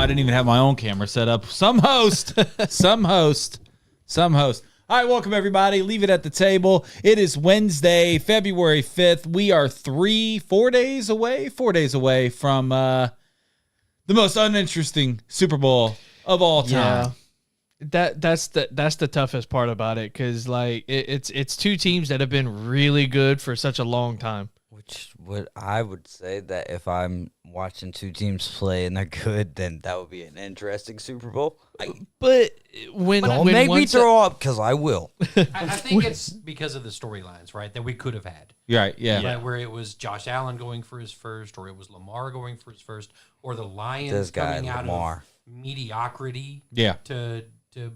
I didn't even have my own camera set up. Some host. All right, welcome everybody. Leave it at the table. It is Wednesday, February 5th. We are 4 days away from the most uninteresting Super Bowl of all time. Yeah. That's the toughest part about it, because like it's two teams that have been really good for such a long time. I would say that if I'm watching two teams play and they're good, then that would be an interesting Super Bowl. But when Make me throw up, because I will. I think it's because of the storylines, right, that we could have had. Right, yeah. Right, where it was Josh Allen going for his first, or it was Lamar going for his first, or the Lions coming out of mediocrity to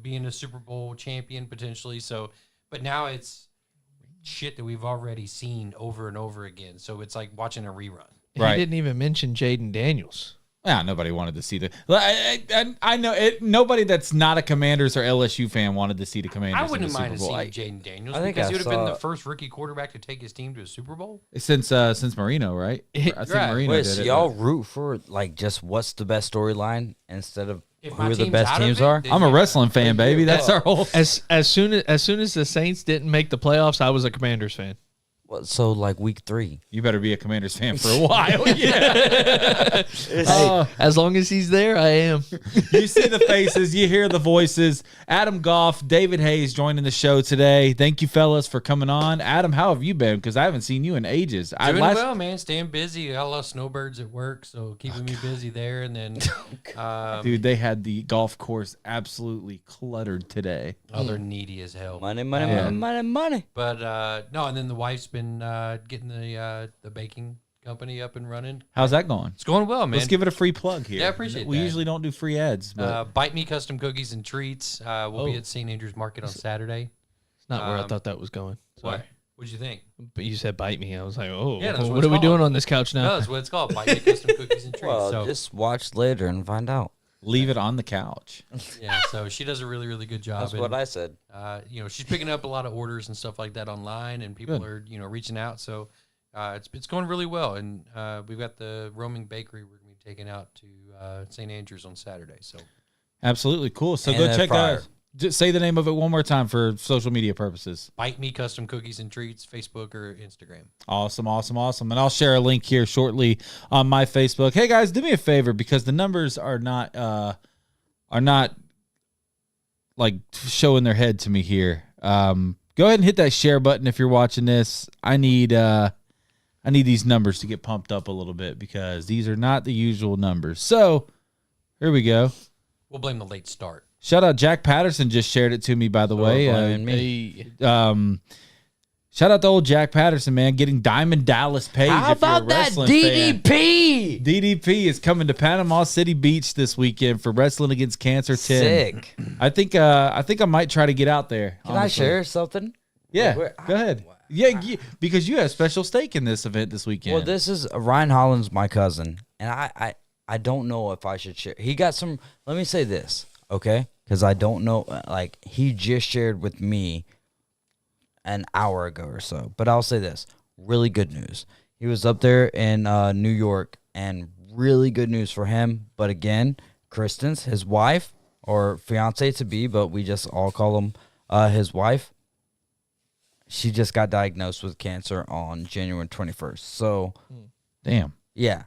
being a Super Bowl champion potentially. So, but now it's shit that we've already seen over and over again. So it's like watching a rerun. Right. He didn't even mention Jaden Daniels. Yeah, nobody wanted to see the. I know it. Nobody that's not a Commanders or LSU fan wanted to see the Commanders. I wouldn't in the mind Super Bowl. seeing Jaden Daniels, because he would have been the first rookie quarterback to take his team to a Super Bowl since Marino, right? I think Marino did so it. y'all root for like just what's the best storyline instead of who the team's best out of teams it, are. I'm a wrestling fan, baby. That's our whole. As soon as the Saints didn't make the playoffs, I was a Commanders fan. Well, so like week 3. You better be a Commanders fan for a while. As long as he's there, I am. You see the faces, you hear the voices. Adam Goff, David Hayes joining the show today. Thank you, fellas, for coming on. Adam, how have you been? Because I haven't seen you in ages. Doing well, man. Staying busy. I got a lot of snowbirds at work, so keeping me busy there. And then, dude, they had the golf course absolutely cluttered today. Oh, they're needy as hell. Money. But no, and then the wife's been getting the baking company up and running. How's that going? It's going well, man. Let's give it a free plug here. Yeah, I appreciate We that. usually don't do free ads. But Bite Me Custom Cookies and Treats. We'll be at St. Andrews Market on Saturday. It's not where I thought that was going. What? What'd you think? But you said bite me. I was like, oh, Yeah, that's what what it's are we called. doing on this couch now? No, that's what it's called. Bite Me Custom Cookies and Treats. Well, So just watch later and find out. leave it on the couch. yeah, so she does a really, really good job. That's what I said. She's picking up a lot of orders and stuff like that online, and people are reaching out. So it's going really well, and we've got the roaming bakery we're gonna be taking out to St. Andrews on Saturday. So Absolutely cool. So And go a check fryer. out. Just say the name of it one more time for social media purposes. Bite Me Custom Cookies and Treats, Facebook or Instagram. Awesome. And I'll share a link here shortly on my Facebook. Hey guys, do me a favor, because the numbers are not like showing their head to me here. Go ahead and hit that share button if you're watching this. I need these numbers to get pumped up a little bit, because these are not the usual numbers. So here we go. We'll blame the late start. Shout out Jack Patterson, just shared it to me, by the way. Shout out to old Jack Patterson, man, getting Diamond Dallas Page. How if you're a about that wrestling fan. DDP? DDP is coming to Panama City Beach this weekend for Wrestling Against Cancer 10. Sick. I think I might try to get out there. Can I share something? Yeah, Well, go ahead. Yeah, because you have special stake in this event this weekend. Well, this is Ryan Holland's my cousin, and I don't know if I should share. He got some. Let me say this, okay? Because I don't know. Like, he just shared with me an hour ago or so. But I'll say this: really good news. He was up there in New York, and really good news for him. But again, Kristen's his wife or fiance to be, but we just all call him his wife. She just got diagnosed with cancer on January 21st. So, damn. Yeah.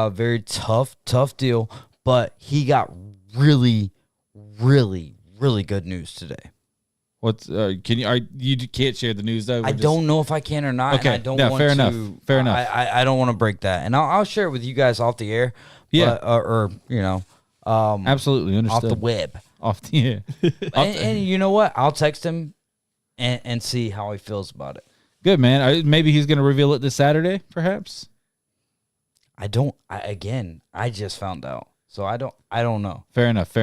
Very tough deal. But he got really, really, really good news today. What's you can't share the news though? I don't know if I can or not. Okay. And I don't No, want fair to. enough. Fair enough. I don't want to break that, and I'll share it with you guys off the air. Yeah. Absolutely understood. off the web. Yeah. And you know what? I'll text him and see how he feels about it. Good, man. Maybe he's going to reveal it this Saturday, perhaps. I just found out, so I don't know. Fair enough.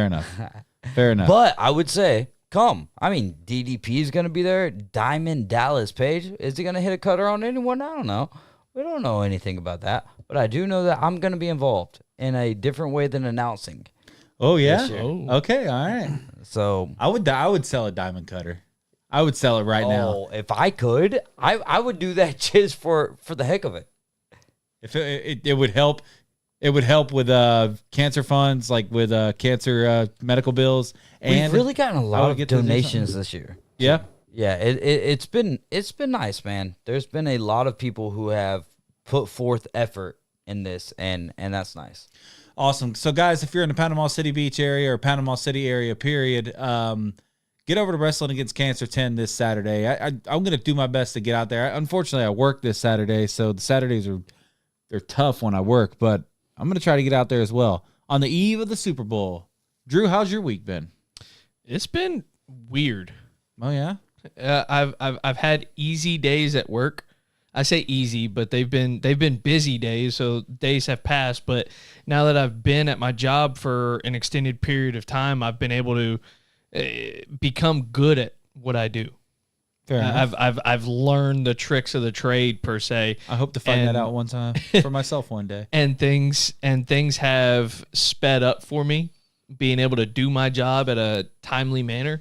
But I would say, come. I mean, DDP is going to be there. Diamond Dallas Page. Is he going to hit a cutter on anyone? I don't know. We don't know anything about that. But I do know that I'm going to be involved in a different way than announcing. Oh, yeah? Oh. Okay, all right. So I would sell a diamond cutter. I would sell it right now. if I could, I would do that just for the heck of it. If it would help It would help with cancer funds, like with cancer medical bills. And we've really gotten a lot of donations this year. Yeah. Yeah, it's been nice, man. There's been a lot of people who have put forth effort in this, and that's nice. Awesome. So, guys, if you're in the Panama City Beach area or Panama City area, period, get over to Wrestling Against Cancer 10 this Saturday. I'm going to do my best to get out there. Unfortunately, I work this Saturday, so the Saturdays they're tough when I work, but I'm going to try to get out there as well. On the eve of the Super Bowl. Drew, how's your week been? It's been weird. Oh, yeah? I've had easy days at work. I say easy, but they've been busy days, so days have passed. But now that I've been at my job for an extended period of time, I've been able to become good at what I do. Fair enough. I've learned the tricks of the trade per se. I hope to find that out one time for myself one day. And things have sped up for me, being able to do my job at a timely manner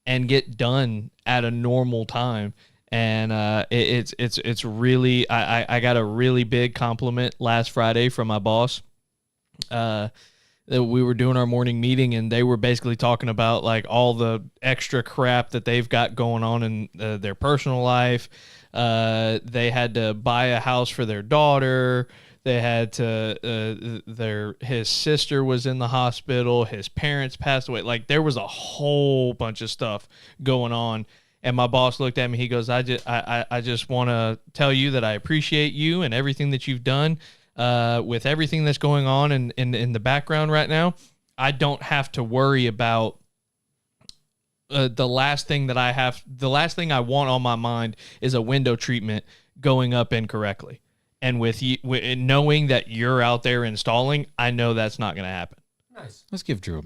and get done at a normal time. And it's really I got a really big compliment last Friday from my boss. That we were doing our morning meeting, and they were basically talking about like all the extra crap that they've got going on in their personal life. They had to buy a house for their daughter. They had to his sister was in the hospital. His parents passed away. Like there was a whole bunch of stuff going on. And my boss looked at me. He goes, I just want to tell you that I appreciate you and everything that you've done with everything that's going on in the background right now. I don't have to worry about the last thing I want on my mind is a window treatment going up incorrectly. And with you, knowing that you're out there installing, I know that's not going to happen. Nice. Let's give Drew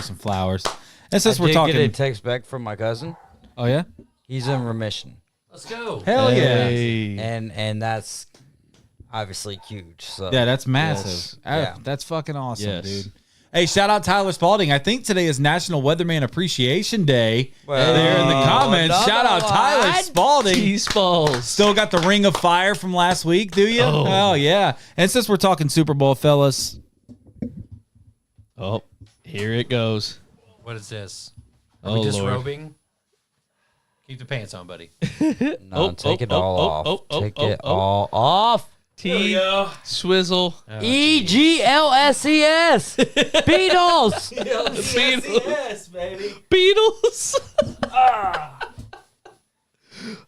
some flowers. And since we're talking, get a text back from my cousin. Oh yeah, he's in remission. Let's go. Hell yeah! And that's obviously huge. So yeah, that's massive. Yes. That's fucking awesome, dude. Hey, shout out Tyler Spalding. I think today is National Weatherman Appreciation Day. Well, there in the comments, shout out Tyler Spalding. T-Spalls. Still got the ring of fire from last week, do you? Oh yeah. And since we're talking Super Bowl, fellas. Oh, here it goes. What is this? Are we disrobing? Keep the pants on, buddy. No, take it all off. Take it all off. Swizzle. EGLSES. Beatles. Beatles, baby. Beatles.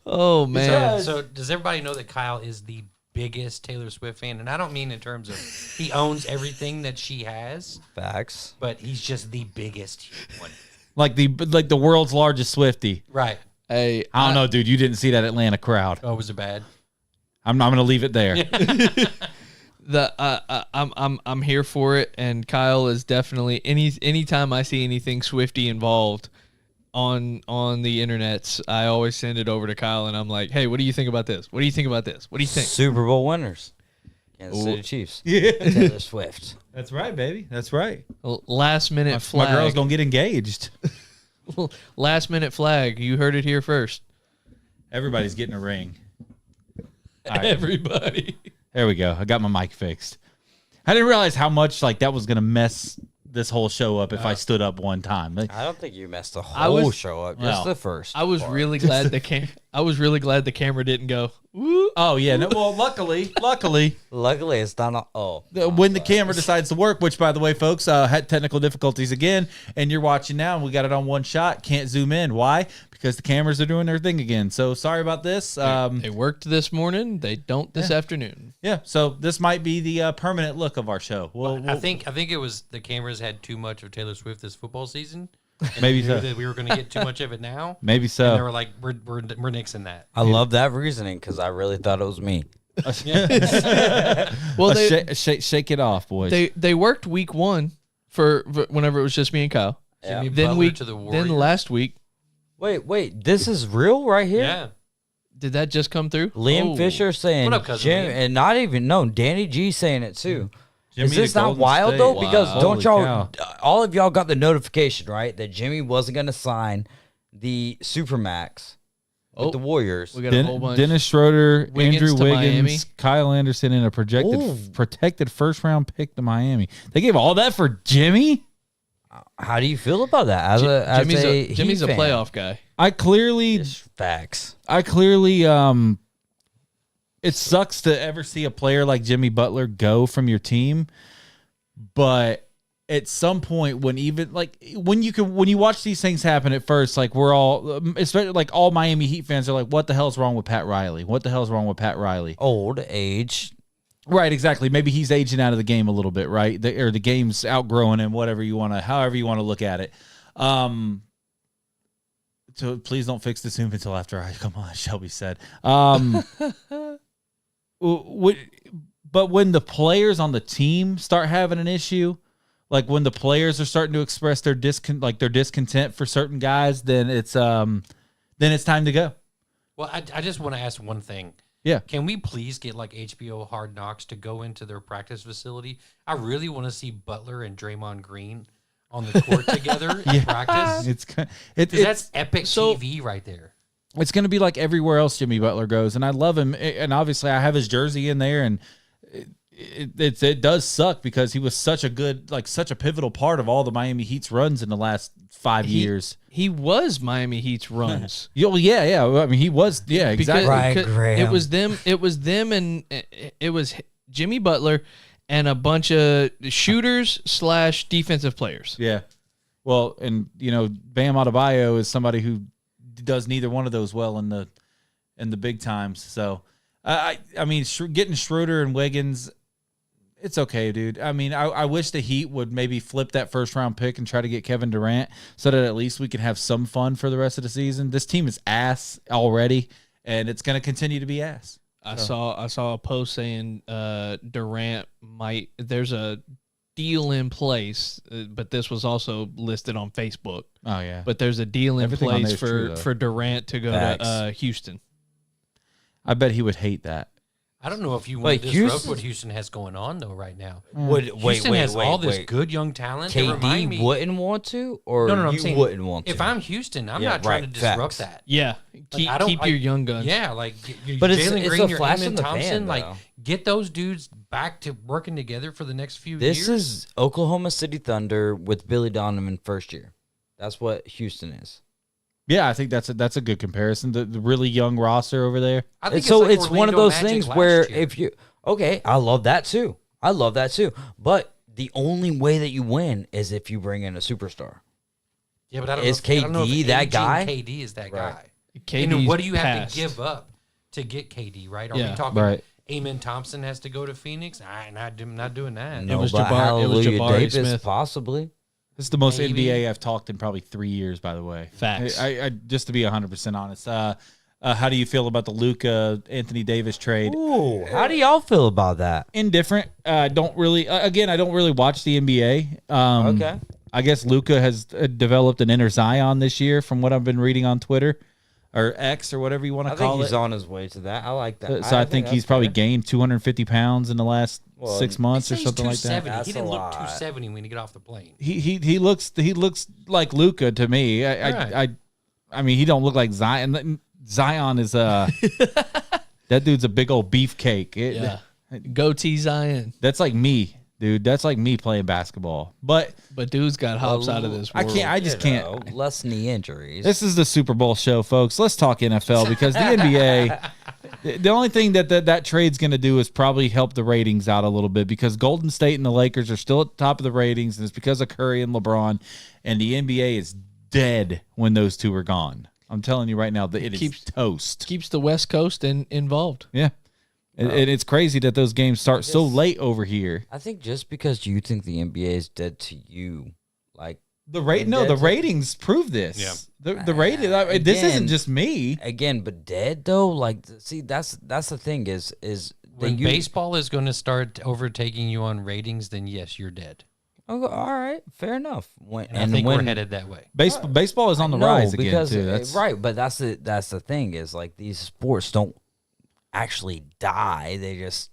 Oh, man. So does everybody know that Kyle is the biggest Taylor Swift fan? And I don't mean in terms of he owns everything that she has. Facts. But he's just the biggest one. Like the world's largest Swiftie. Right. Hey, I don't know, dude. You didn't see that Atlanta crowd. Oh, was it bad? I'm going to leave it there. I'm here for it, and Kyle is definitely anytime I see anything Swiftie involved on the internets, I always send it over to Kyle, and I'm like, hey, what do you think about this? What do you think about this? What do you think? Super Bowl winners. Kansas City Chiefs. Yeah. Taylor Swift. That's right, baby. That's right. Last minute flag. My girl's going to get engaged. Last minute flag. You heard it here first. Everybody's getting a ring. Right. Everybody. There we go. I got my mic fixed. I didn't realize how much like that was going to mess this whole show up if I stood up one time. Like, I don't think you messed the whole show up. Just the first. I was really glad the camera didn't go. Woo. Oh yeah. No, well, luckily, it's not. When the camera decides to work, which by the way, folks, had technical difficulties again, and you're watching now, and we got it on one shot. Can't zoom in. Why? Because the cameras are doing their thing again. So sorry about this. They worked this morning. They don't this afternoon. Yeah. So this might be the permanent look of our show. I think it was the cameras had too much of Taylor Swift this football season. Maybe so. That we were going to get too much of it now. Maybe so. And they were like, we're nixing that. I love that reasoning because I really thought it was me. Well, shake it off, boys. They worked week one for whenever it was just me and Kyle. Yeah. Then last week. Wait, this is real right here? Yeah. Did that just come through? Liam Fisher saying, what up, cousin Jim, Liam? and not even, no, Danny G saying it too. Jimmy Is this to not Golden wild State. though? Wow. Because don't Holy y'all, cow. all of y'all got the notification, right? That Jimmy wasn't going to sign the Supermax with the Warriors. We got a whole bunch. Dennis Schroeder, Wiggins Andrew to Miami. Wiggins, Kyle Anderson, and a protected first-round pick to Miami. They gave all that for Jimmy? How do you feel about that? Jimmy's a playoff guy. Facts. It sucks to ever see a player like Jimmy Butler go from your team, but at some point when you watch these things happen at first, like we're all, especially like all Miami Heat fans are like, what the hell's wrong with Pat Riley? What the hell's wrong with Pat Riley? Old age. Right, exactly. Maybe he's aging out of the game a little bit, right? Or the game's outgrowing him, however you want to look at it. So please don't fix the Zoom until after Shelby said. But when the players on the team start having an issue, like when the players are starting to express their discontent for certain guys, then it's time to go. Well, I just want to ask one thing. Yeah. Can we please get like HBO Hard Knocks to go into their practice facility? I really want to see Butler and Draymond Green on the court together in practice. That's epic TV right there. It's going to be like everywhere else Jimmy Butler goes, and I love him. And obviously, I have his jersey in there, and it does suck because he was such a pivotal part of all the Miami Heat's runs in the last 5 years. He was Miami Heat's runs. Yeah. I mean, he was. Yeah, exactly. Right, it was them, and it was Jimmy Butler and a bunch of shooters / defensive players. Yeah. Well, and Bam Adebayo is somebody who does neither one of those well in the big times. So I mean, getting Schroeder and Wiggins, it's okay, dude. I mean, I wish the Heat would maybe flip that first-round pick and try to get Kevin Durant so that at least we can have some fun for the rest of the season. This team is ass already, and it's going to continue to be ass. I saw a post saying Durant might. There's a deal in place, but this was also listed on Facebook. Oh yeah, but there's a deal in place for Durant to go to Houston. I bet he would hate that. I don't know if you want to disrupt what Houston has going on though right now. Houston has all this good young talent. KD wouldn't want to, or no, you saying, wouldn't want to. If I'm Houston, I'm not trying to disrupt that. Yeah, keep your young guns. Yeah, like but Jalen Green, your flash in Amen the Thompson, pan, get those dudes back to working together for the next few years. This is Oklahoma City Thunder with Billy Donovan first year. That's what Houston is. Yeah, I think that's a good comparison. The really young roster over there. I think it's one of those things where if you I love that too. But the only way that you win is if you bring in a superstar. Yeah, but I don't know. Is KD that guy? KD is that guy. KD's and what do you have to give up to get KD? Right? Are we talking? Amen Thompson has to go to Phoenix. I'm not doing that. No, it was Jabari Davis, Smith. Possibly. This is the most NBA I've talked in probably 3 years, by the way. Facts. I just to be 100% honest. How do you feel about the Luka Anthony Davis trade? Ooh, how do y'all feel about that? Indifferent. Don't really. Again, I don't really watch the NBA. Okay. I guess Luka has developed an inner Zion this year, from what I've been reading on Twitter. Or X, or whatever you want to call it. I think he's on his way to that. I like that. So I think he's probably gained 250 pounds in the last 6 months or something like that. He didn't look 270 when he got off the plane. He looks like Luka to me. I mean, he don't look like Zion. Zion is that dude's a big old beefcake. Goatee Zion. That's like me. Dude, that's like me playing basketball. But dude's got hops out of this world. I just can't. Less knee injuries. This is the Super Bowl show, folks. Let's talk NFL because the NBA, the only thing that trade's going to do is probably help the ratings out a little bit because Golden State and the Lakers are still at the top of the ratings, and it's because of Curry and LeBron, and the NBA is dead when those two are gone. I'm telling you right now that it is toast. Keeps the West Coast involved. Yeah. And it's crazy that those games start so late over here. I think just because you think the NBA is dead to you, like the ratings prove this. Yeah, the rating. This isn't just me. Again, but dead though. Like, see, that's the thing is when baseball is going to start overtaking you on ratings, then yes, you're dead. Oh, all right, fair enough. I think we're headed that way. Baseball is on the rise again too. Right, but that's the thing is like these sports don't actually die. They just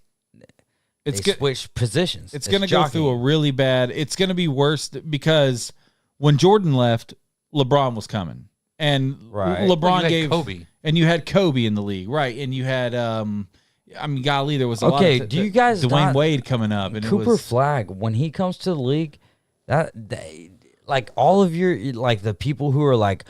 switch positions. It's going to go through a really bad. It's going to be worse because when Jordan left, LeBron was coming, and LeBron gave Kobe. And you had Kobe in the league, right? And you had, I mean, golly, there was a lot of... Okay, do you guys... Dwayne Wade coming up. And Cooper Flagg, when he comes to the league, like all of your... Like the people who are like...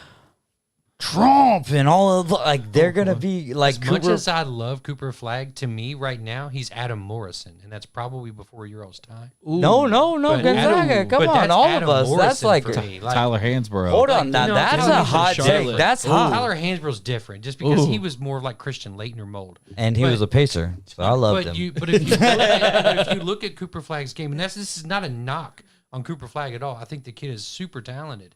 Trump and all of like they're gonna be like as much as I love Cooper Flagg, to me right now he's Adam Morrison, and that's probably before your all's time. Ooh. No, Gonzaga, come on, all Adam of us. Morrison that's like Tyler Hansborough. Hold on, now that's a hot take. That's hot. Tyler Hansborough's different, just because he was more like Christian Laettner mold, and he was a pacer, so I loved him. But if you look at Cooper Flagg's game, and this is not a knock on Cooper Flagg at all. I think the kid is super talented.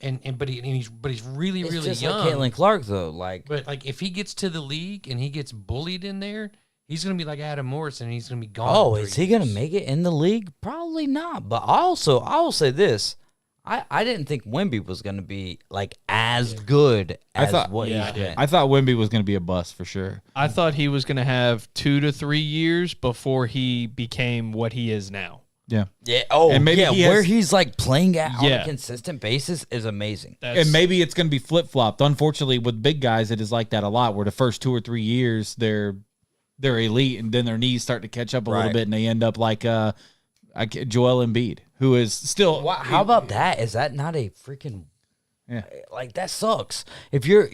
But he's really just young. Like Caitlin Clark though, but if he gets to the league and he gets bullied in there, he's gonna be like Adam Morrison. And he's gonna be gone. Oh, is he gonna make it in the league? Probably not. But I will say this: I didn't think Wemby was gonna be like as good as he's been. I thought Wemby was gonna be a bust for sure. I thought he was gonna have 2 to 3 years before he became what he is now. Yeah. Yeah. Oh, and maybe where he's like playing at on a consistent basis is amazing. And maybe it's going to be flip flopped. Unfortunately, with big guys, it is like that a lot. Where the first 2 or 3 years they're elite, and then their knees start to catch up a little bit, and they end up like Joel Embiid, who is still. Wow, how about that? Is that not a freaking? Yeah. Like that sucks. If you're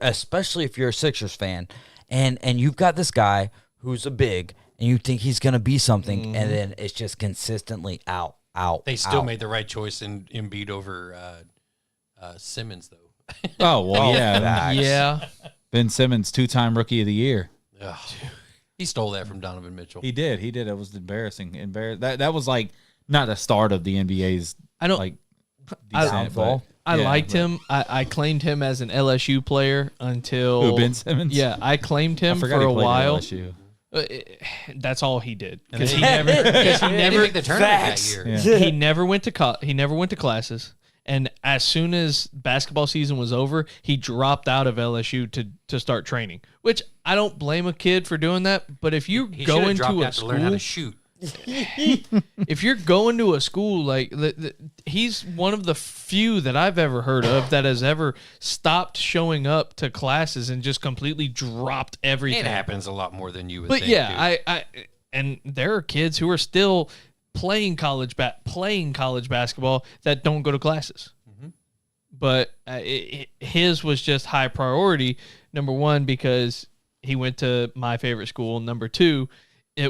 especially if you're a Sixers fan, and you've got this guy who's a big. And you think he's going to be something, and then it's just consistently out. They still made the right choice in Embiid over Simmons, though. Oh, well, yeah. Yeah. Ben Simmons, 2-time Rookie of the Year. Ugh. He stole that from Donovan Mitchell. He did. It was embarrassing. That was like not the start of the NBA's downfall. I liked him. I claimed him as an LSU player until... Who, Ben Simmons? Yeah, I claimed him for a while. That's all he did because he never make the tournament that year. Yeah. He never went to classes, and as soon as basketball season was over, he dropped out of LSU to start training. Which I don't blame a kid for doing that. But if you go into a school, to learn how to shoot. If you're going to a school like he's one of the few that I've ever heard of that has ever stopped showing up to classes and just completely dropped everything. It happens a lot more than you would think. But yeah, I and there are kids who are still playing college basketball that don't go to classes. Mm-hmm. But his was just high priority. Number one, because he went to my favorite school. Number two, he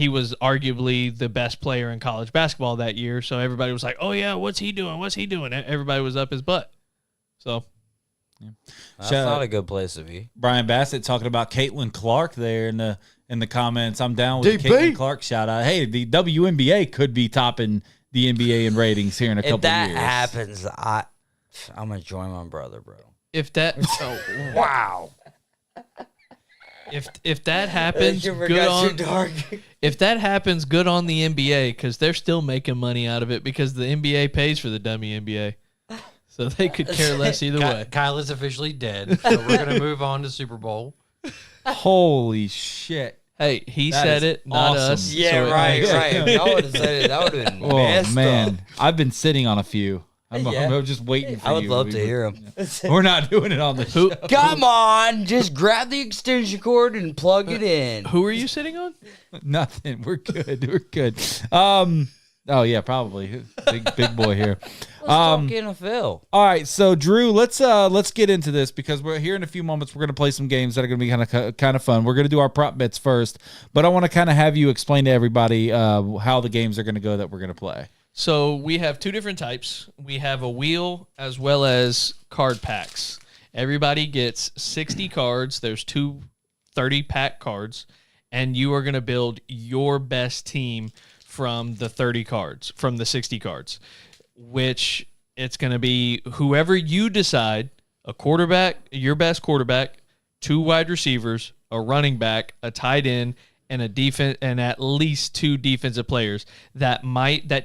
was arguably the best player in college basketball that year. So everybody was like, oh, yeah, what's he doing? What's he doing? Everybody was up his butt. So that's not a good place to be. Brian Bassett talking about Caitlin Clark there in the comments. I'm down with the Caitlin Clark shout out. Hey, the WNBA could be topping the NBA in ratings here in a couple of years. If that happens, I'm going to join my brother, bro. If that... wow. If that happens, good on. If that happens, good on the NBA because they're still making money out of it because the NBA pays for the dummy NBA, so they could care less either way. Kyle is officially dead, so we're gonna move on to Super Bowl. Holy shit! Hey, he said it, not awesome. us. Yeah, so right. Y'all would have said it. That would have been messed up. I've been sitting on a few. I'm just waiting for you. I would love to hear him. We're not doing it on the show. Come on, just grab the extension cord and plug it in. Who are you sitting on? Nothing. We're good. We're good. Oh yeah, probably big boy here. Let's talk NFL. All right, so Drew, let's get into this because we're here in a few moments. We're gonna play some games that are gonna be kind of fun. We're gonna do our prop bets first, but I want to kind of have you explain to everybody how the games are gonna go that we're gonna play. So we have two different types. We have a wheel as well as card packs. Everybody gets 60 cards. There's two 30-pack cards, and you are going to build your best team from the 30 cards, from the 60 cards, which it's going to be whoever you decide, a quarterback, your best quarterback, 2 wide receivers, a running back, a tight end, and a defense, and at least 2 defensive players. That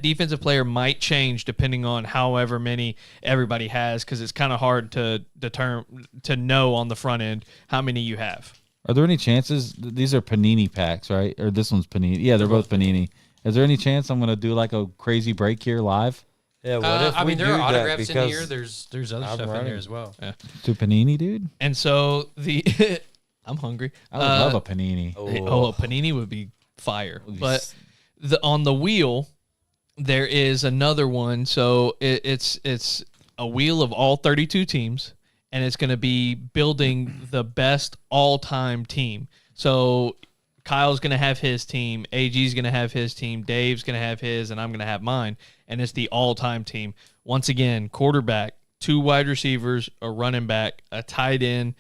defensive player might change depending on however many everybody has, because it's kind of hard to know on the front end how many you have. Are there any chances? These are Panini packs, right? Or this one's Panini? Yeah, they're both Panini. Is there any chance I'm going to do like a crazy break here live? Yeah, what if I we mean, there do are that autographs in because here. There's other I'm stuff in running. there as well. Yeah. To Panini, dude. And so the I'm hungry. I would love a Panini. A Panini would be fire. But on the wheel, there is another one. So it's a wheel of all 32 teams, and it's going to be building the best all-time team. So Kyle's going to have his team, AG's going to have his team, Dave's going to have his, and I'm going to have mine. And it's the all-time team. Once again, quarterback, 2 wide receivers, a running back, a tight end,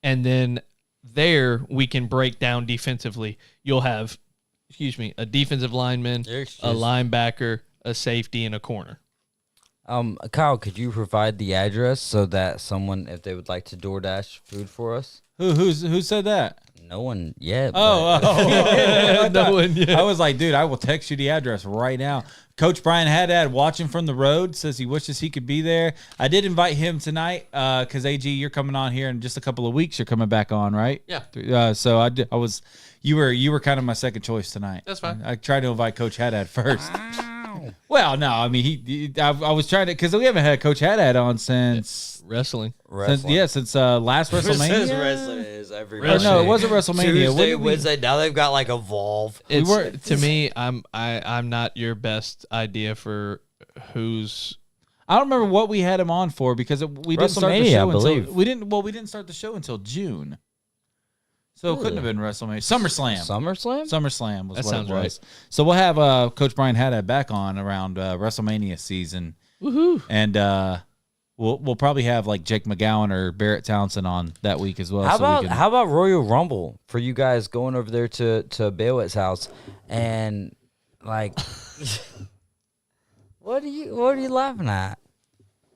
and then there we can break down defensively. You'll have, a defensive lineman, a linebacker, a safety, and a corner. Kyle, could you provide the address so that someone, if they would like to DoorDash food for us? Who said that? No one yet. No one yet. I was like, dude, I will text you the address right now. Coach Brian Haddad, watching from the road, says he wishes he could be there. I did invite him tonight because AG, you're coming on here in just a couple of weeks. You're coming back on, right? Yeah. So I was, you were kind of my second choice tonight. That's fine. I tried to invite Coach Haddad first. Well, no, I mean I was trying to because we haven't had Coach Haddad on since wrestling. Since last WrestleMania. Wrestling is every No, it wasn't WrestleMania. Tuesday, Wednesday. Now they've got like Evolve. To me, I'm not your best idea for who's. I don't remember what we had him on for because we didn't start the WrestleMania, show I believe. we didn't start the show until June. So it couldn't have been WrestleMania. SummerSlam was That what sounds it was. right. So we'll have Coach Brian Haddad back on around WrestleMania season. Woohoo! And we'll probably have like Jake McGowan or Barrett Townsend on that week as well. How about Royal Rumble for you guys going over there to Bailwitt's house and like what are you laughing at?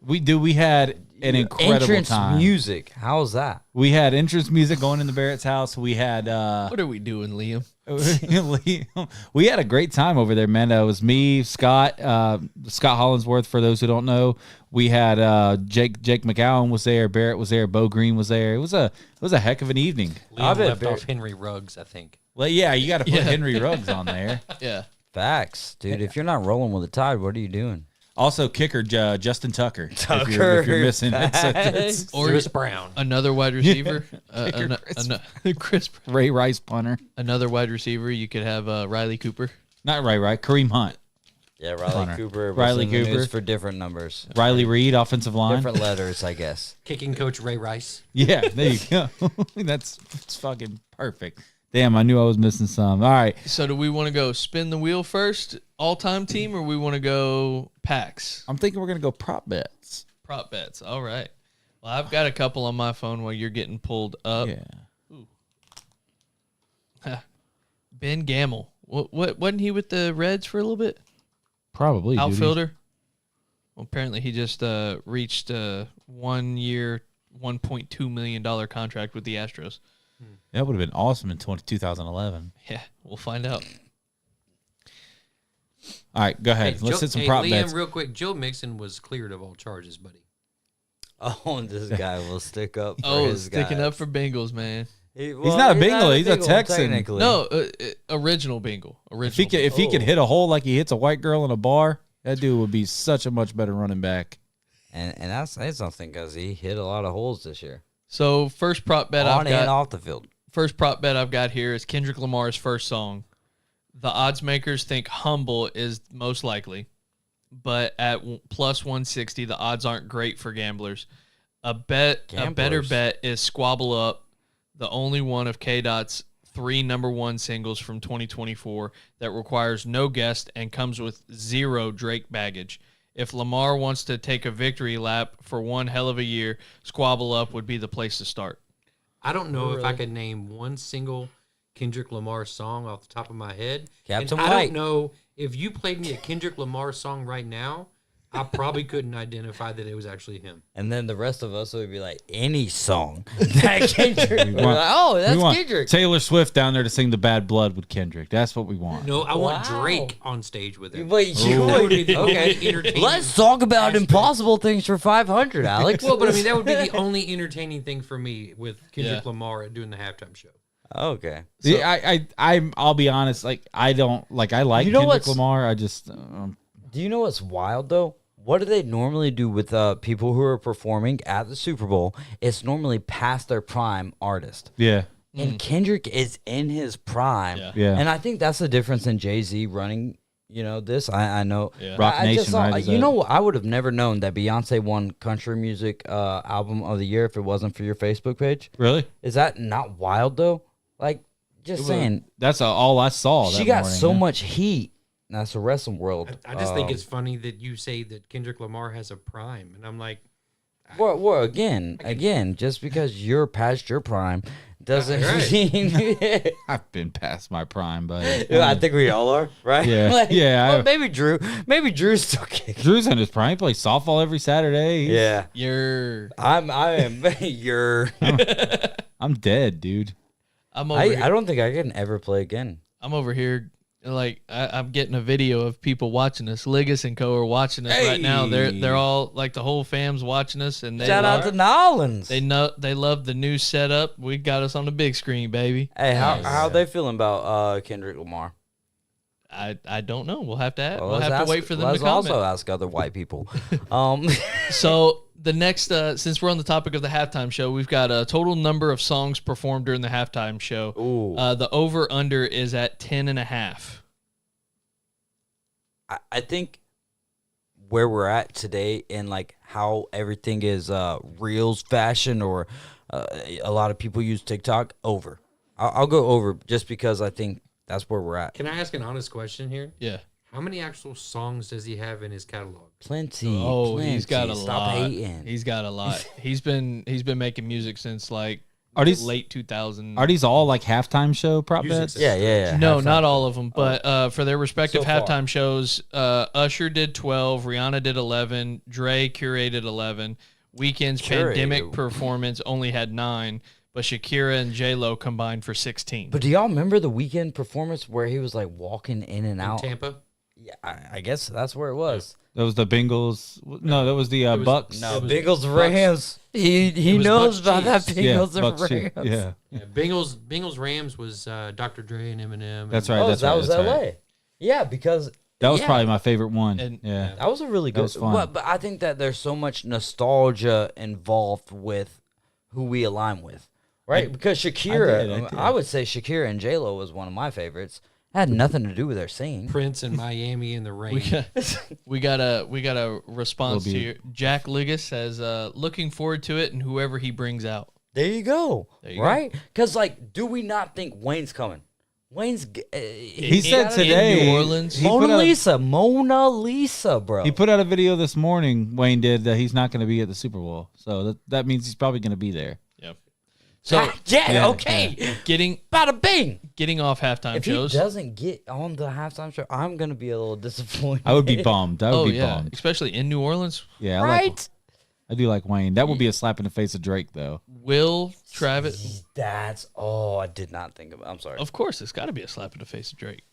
We had an incredible Entrance time. music. How's that? We had entrance music going into Barrett's house. We had What are we doing, Liam? we had a great time over there, man. It was me, Scott Hollinsworth. For those who don't know, we had Jake McGowan was there, Barrett was there, Bo Green was there. It was a heck of an evening. Liam left off Henry Ruggs, I think. Well, yeah, you got to put Henry Ruggs on there. Yeah, facts, dude. If you're not rolling with the tide, what are you doing? Also, kicker Justin Tucker. If you're missing, or Chris Brown, another wide receiver. Chris Brown. Ray Rice punter. Another wide receiver. You could have Riley Cooper. Not right. Kareem Hunt. Yeah, Riley Cooper. Riley Cooper for different numbers. Riley Reed, offensive line. Different letters, I guess. Kicking coach Ray Rice. Yeah, there you go. That's fucking perfect. Damn, I knew I was missing some. All right. So do we want to go spin the wheel first, all-time team, or we want to go packs? I'm thinking we're going to go prop bets. Prop bets. All right. Well, I've got a couple on my phone while you're getting pulled up. Yeah. Ben Gamble. What wasn't he with the Reds for a little bit? Probably. Outfielder. Well, apparently he just reached a 1 year, $1.2 million contract with the Astros. That would have been awesome in 2011. Yeah, we'll find out. All right, go ahead. Let's hit some prop Liam, bets. real quick. Joe Mixon was cleared of all charges, buddy. Oh, and this guy will stick up for his sticking guys. up for Bengals, man. He's not a Bengal. He's a Texan. No, original Bengal. Original. If he could hit a hole like he hits a white girl in a bar, that dude would be such a much better running back. And that's something because he hit a lot of holes this year. So first prop bet on and off the field. First prop bet I've got here is Kendrick Lamar's first song. The odds makers think Humble is most likely, but at plus 160, the odds aren't great for gamblers. A better bet is Squabble Up, the only one of K-Dot's 3 #1 singles from 2024 that requires no guest and comes with 0 Drake baggage. If Lamar wants to take a victory lap for one hell of a year, Squabble Up would be the place to start. I don't know if I could name one single Kendrick Lamar song off the top of my head. Captain and I White. don't know if you played me a Kendrick Lamar song right now, I probably couldn't identify that it was actually him. And then the rest of us would be like, any song that Kendrick. We're like, oh, We that's want Kendrick. Taylor Swift down there to sing the Bad Blood with Kendrick. That's what we want. No, I want Drake on stage with him. Wait, That would be the only okay. entertaining Let's talk about aspect. impossible things for 500, Alex. Well, but I mean, that would be the only entertaining thing for me with Kendrick Lamar doing the halftime show. Okay. So, I'll be honest. Like I don't like. I like You know Kendrick what's- Lamar. I just Do you know what's wild though? what do they normally do with people who are performing at the Super Bowl? It's normally past their prime artist. Yeah. And Kendrick is in his prime. Yeah. And I think that's the difference in Jay-Z running, this. I know. Yeah. Rock Nation, right? I would have never known that Beyonce won Country Music Album of the Year if it wasn't for your Facebook page. Really? Is that not wild, though? Like, just saying. That's all I saw. She got so much heat. That's the wrestling world. I just think it's funny that you say that Kendrick Lamar has a prime, and I'm like, well, again, just because you're past your prime doesn't mean I've been past my prime, but I think we all are, right? Yeah, yeah. Maybe Drew's still kicking. Drew's in his prime. He plays softball every Saturday. Yeah, I am. I'm dead, dude. I'm over here. I don't think I can ever play again. I'm over here. Like I'm getting a video of people watching us. Ligas and Co are watching us right now. They're all like the whole fam's watching us, and shout out to Nolans. They love the new setup. We got us on the big screen, baby. Hey, how they feeling about Kendrick Lamar? I don't know. We'll have to we'll have to wait for them to let's comment. also ask other white people. So the next, since we're on the topic of the halftime show, we've got a total number of songs performed during the halftime show. Ooh. The over under is at 10.5. I think where we're at today in like how everything is reels fashion or a lot of people use TikTok, over. I'll go over just because I think that's where we're at. Can I ask an honest question here? Yeah. How many actual songs does he have in his catalog? Plenty. He's got a Stop lot. hating. He's got a lot. He's been making music since like late 2000. Are these all like halftime show prop bets? Yeah. No, not all of them, but for their respective So far. halftime shows, Usher did 12, Rihanna did 11, Dre curated 11, Weeknd's Pandemic performance only had 9, but Shakira and J-Lo combined for 16. But do y'all remember the Weeknd performance where he was like walking in and out? Tampa? Yeah, I guess that's where it was. That was the Bengals. No, that was the Bucks. No, It was Bengals Rams. He was knows Bucks about that Chiefs. Bengals and Bucks, Rams. yeah. Yeah, Bengals Rams was Dr. Dre and Eminem. That's and- right. Oh, That's that right. was that's LA. right. Yeah, because That was yeah, probably my favorite one. And- yeah. that was a really good was fun. But I think that there's so much nostalgia involved with who we align with, right? Because Shakira, I did. I would say Shakira and J-Lo was one of my favorites. Had nothing to do with their singing. Prince in Miami in the rain. We got a response Will be- here. Jack Ligas says, looking forward to it and whoever he brings out. There you go. There you right? Because, like, do we not think Wayne's coming? Wayne's. He said in today. New Orleans. he put Mona Lisa, bro. He put out a video this morning. Wayne did that he's not going to be at the Super Bowl, so that means he's probably going to be there. Yep. So yeah, okay. getting Bada bing. getting off halftime If shows. he doesn't get on the halftime show, I'm gonna be a little disappointed. I would be bummed. I would Oh be yeah, bummed. especially in New Orleans. Yeah, right? I do like Wayne. That would be a slap in the face of Drake, though. Will Travis? I did not think of it. I'm sorry. Of course, it's got to be a slap in the face of Drake.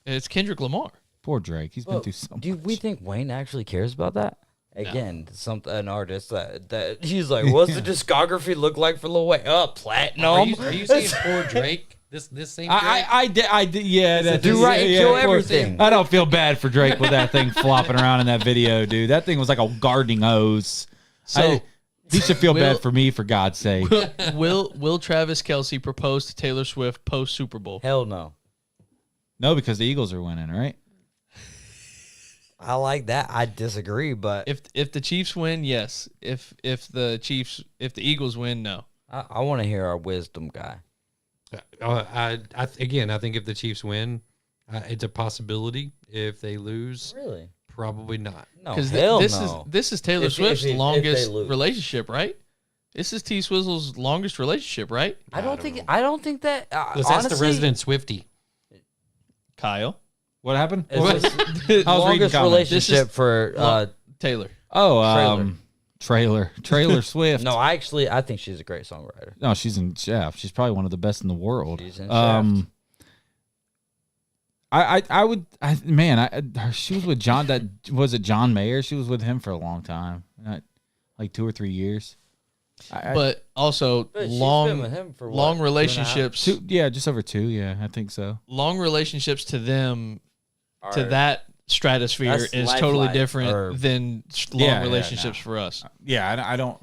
It's Kendrick Lamar. Poor Drake. He's been through so much. Do we think Wayne actually cares about that? Again, an artist that he's like, what's the discography look like for Lil Wayne? Platinum. Are you saying poor Drake? This same Drake? I did. Yeah, that Do right, yeah, kill of course. everything. I don't feel bad for Drake with that thing flopping around in that video, dude. That thing was like a gardening hose. So he should feel Will- bad for me, for God's sake. Will Travis Kelce propose to Taylor Swift post Super Bowl? Hell no. No, because the Eagles are winning, right? I like that. I disagree, but If the Chiefs win, yes. If the Eagles win, no. I want to hear our wisdom guy. I think if the Chiefs win, it's a possibility. If they lose, Really? probably not. No, Because hell this no. is Taylor If Swift's they longest lose. relationship, right? This is T Swizzle's longest relationship, right? I don't think that. Because Honestly, that's the resident Swiftie. Kyle, What happened? It's What? the I was reading longest comments. relationship This is for. Taylor. Oh, Trailer Swift. No, I think she's a great songwriter. No, she's in Shaft. She's probably one of the best in the world. She's in Shaft. She was with John. That was it. John Mayer. She was with him for a long time, like 2 or 3 years. But also But she's been long with him for what, long 2.5? relationships. Just over 2. Yeah, I think so. Long relationships to them to Are- that stratosphere That's is life totally life, different or- than long relationships for us. Yeah, I don't.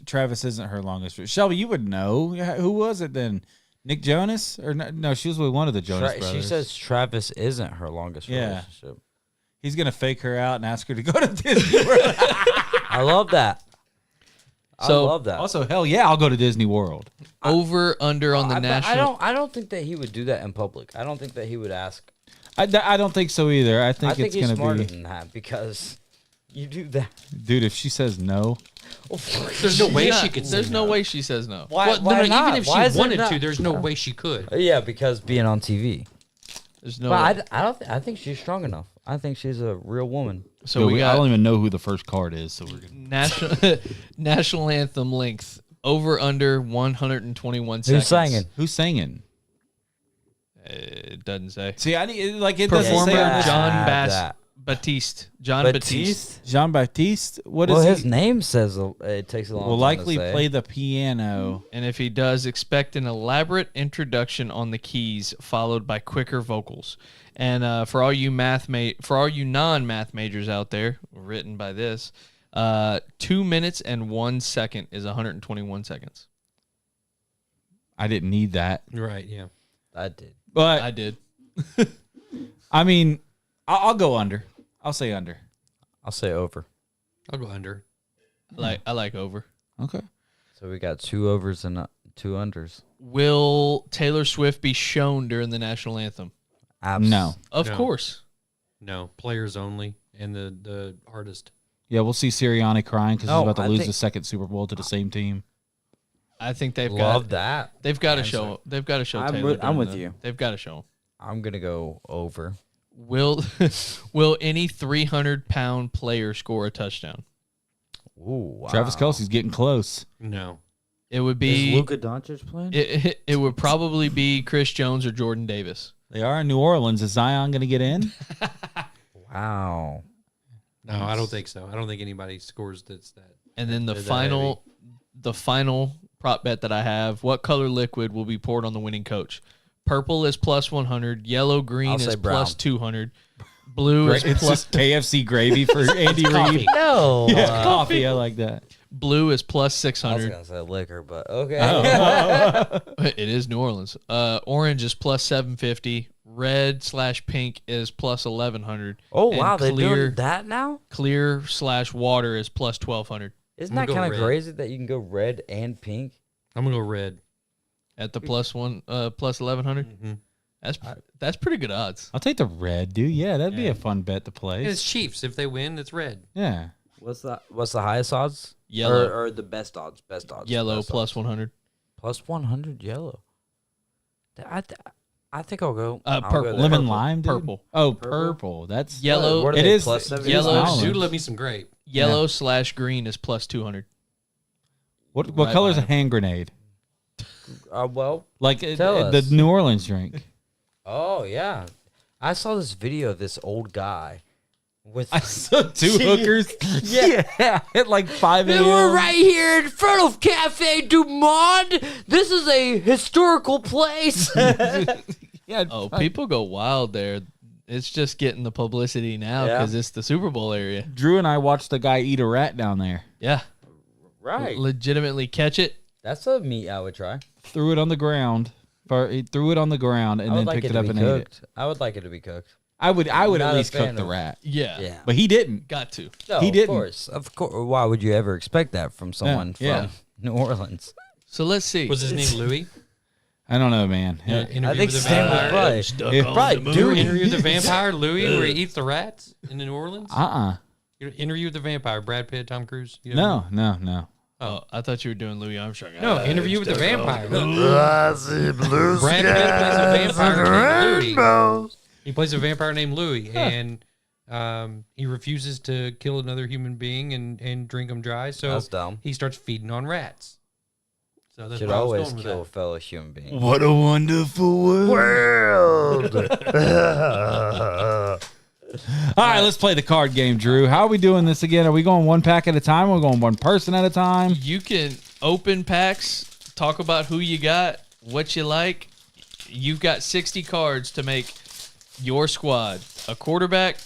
Travis isn't her longest. Shelby, you would know. Who was it then? Nick Jonas or no? She was with one of the Jonas brothers. She says Travis isn't her longest relationship. He's gonna fake her out and ask her to go to Disney World. I love that. I love that. Also, hell yeah, I'll go to Disney World. Over under on the national. I don't think that he would do that in public. I don't think that he would ask. I don't think so either. I think it's he's gonna smarter be than that because you do that. dude. If she says no, There's no way she could say There's no way she says no. Why Even not? if Why is she there wanted not? to, there's no way she could. Yeah, because being on TV. There's no way. But I don't. I think she's strong enough. I think she's a real woman. So we I got don't even know who the first card is. So we're gonna. national anthem length over under 121 seconds. Who's singing? Who's singing? It doesn't say. See, I need like it doesn't Performer say on this. John Batiste. John Batiste. Jean Baptiste. What is Well, he? his name says it takes a long Will time likely to say. play the piano. And if he does, expect an elaborate introduction on the keys, followed by quicker vocals. And for all you non-math majors out there, written by this, 2 minutes and 1 second is 121 seconds. I didn't need that, Right, yeah. I did. but I did. I mean, I'll go under. I'll say under. I'll say over. I'll go under. I like over. Okay. So we got 2 overs and 2 unders. Will Taylor Swift be shown during the national anthem? No. Of No. course. No, players only and the artist. Yeah, we'll see Sirianni crying because No, he's about to I lose think- the second Super Bowl to the same team. I think they've Love got that. they've got to answer. show I'm Taylor. with- I'm during with the- you. They've got to show him. I'm gonna go over. Will any 300-pound player score a touchdown? Ooh, wow. Travis Kelce's getting close. No. It would be Is Luka Doncic playing? it would probably be Chris Jones or Jordan Davis. They are in New Orleans. Is Zion going to get in? Wow. No, I don't think so. I don't think anybody scores that's that. And then the They're that final prop bet that I have, what color liquid will be poured on the winning coach? Purple is plus 100, yellow green I'll say is plus brown. 200. Blue is It's plus just KFC gravy for Andy Reid. No. Yeah, coffee. I like that. blue is plus I was 600. gonna say liquor, but okay. It is New Orleans. Orange is plus 750. Red/pink is plus 1100. Oh And wow, they're clear, doing that now. Clear/water is plus 1200 Isn't I'm that gonna go kind of red. crazy that you can go red and pink? I'm gonna go red. at the plus 1100. Mm-hmm. That's pretty good odds. I'll take the red, dude. Yeah, that'd be Yeah. a fun bet to play. It's Chiefs. If they win, it's red. Yeah. What's the highest odds? Yellow. or the best odds? Best odds. Yellow best plus odds. 100. Plus 100 yellow. I think I'll go. I'll go Purple. there. Lemon Purple. lime, dude? Purple. Oh, Purple? purple. That's Yellow. What are It they, is- plus it's 70? yellow. Island. Dude, love me some grape. Yellow/green is plus 200. What Right color is a behind hand grenade? Well, Like Tell the us. New Orleans drink. oh yeah, I saw this video of this old guy with. I saw 2 hookers. Yeah. At like 5 a.m. We're right here in front of Cafe Du Monde. This is a historical place. Yeah. Oh, people go wild there. It's just getting the publicity now Yeah. because it's the Super Bowl area. Drew and I watched the guy eat a rat down there. Yeah. right. Legitimately catch it. That's a meat I would try. Threw it on the ground. He threw it on the ground and I then would like picked it it to up be and ate it. cooked. I would like it to be cooked. I would Not at a least fan cook the of- rat. Yeah. Yeah. But he didn't. Got to. No, He didn't. Of course. Of course. Why would you ever expect that from someone from yeah. New Orleans? So let's see. Was his name Louis? I don't know, man. Interview I think with the Sam was vampire. right. Stuck If- on right, the moon. dude. Interview with the vampire Louis, where he eats the rats in New Orleans. Interview with the vampire. Brad Pitt, Tom Cruise. You know? No. Oh, I thought you were doing Louis Armstrong. No, Interview with the Vampire. Brad Pitt plays a vampire named Louis. He plays a vampire named Louis, and he refuses to kill another human being and drink them dry. So That's dumb. he starts feeding on rats. So that's Should where I was always going with kill a that. fellow human being. What a wonderful world. All right, let's play the card game, Drew. How are we doing this again? Are we going one pack at a time? Or are we going one person at a time? You can open packs, talk about who you got, what you like. You've got 60 cards to make your squad. A quarterback,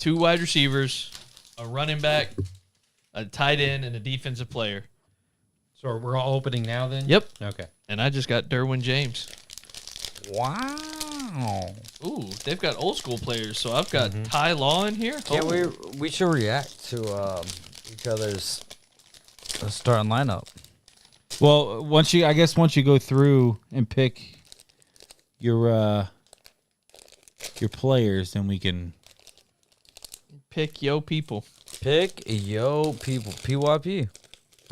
2 wide receivers, a running back, a tight end, and a defensive player. So we're all opening now then? Yep. Okay. And I just got Derwin James. Wow. Ooh, they've got old school players. So I've got Ty Law in here. Yeah, we should react to each other's starting lineup. Well, once you go through and pick your players, then we can pick yo people. Pick yo people. PYP.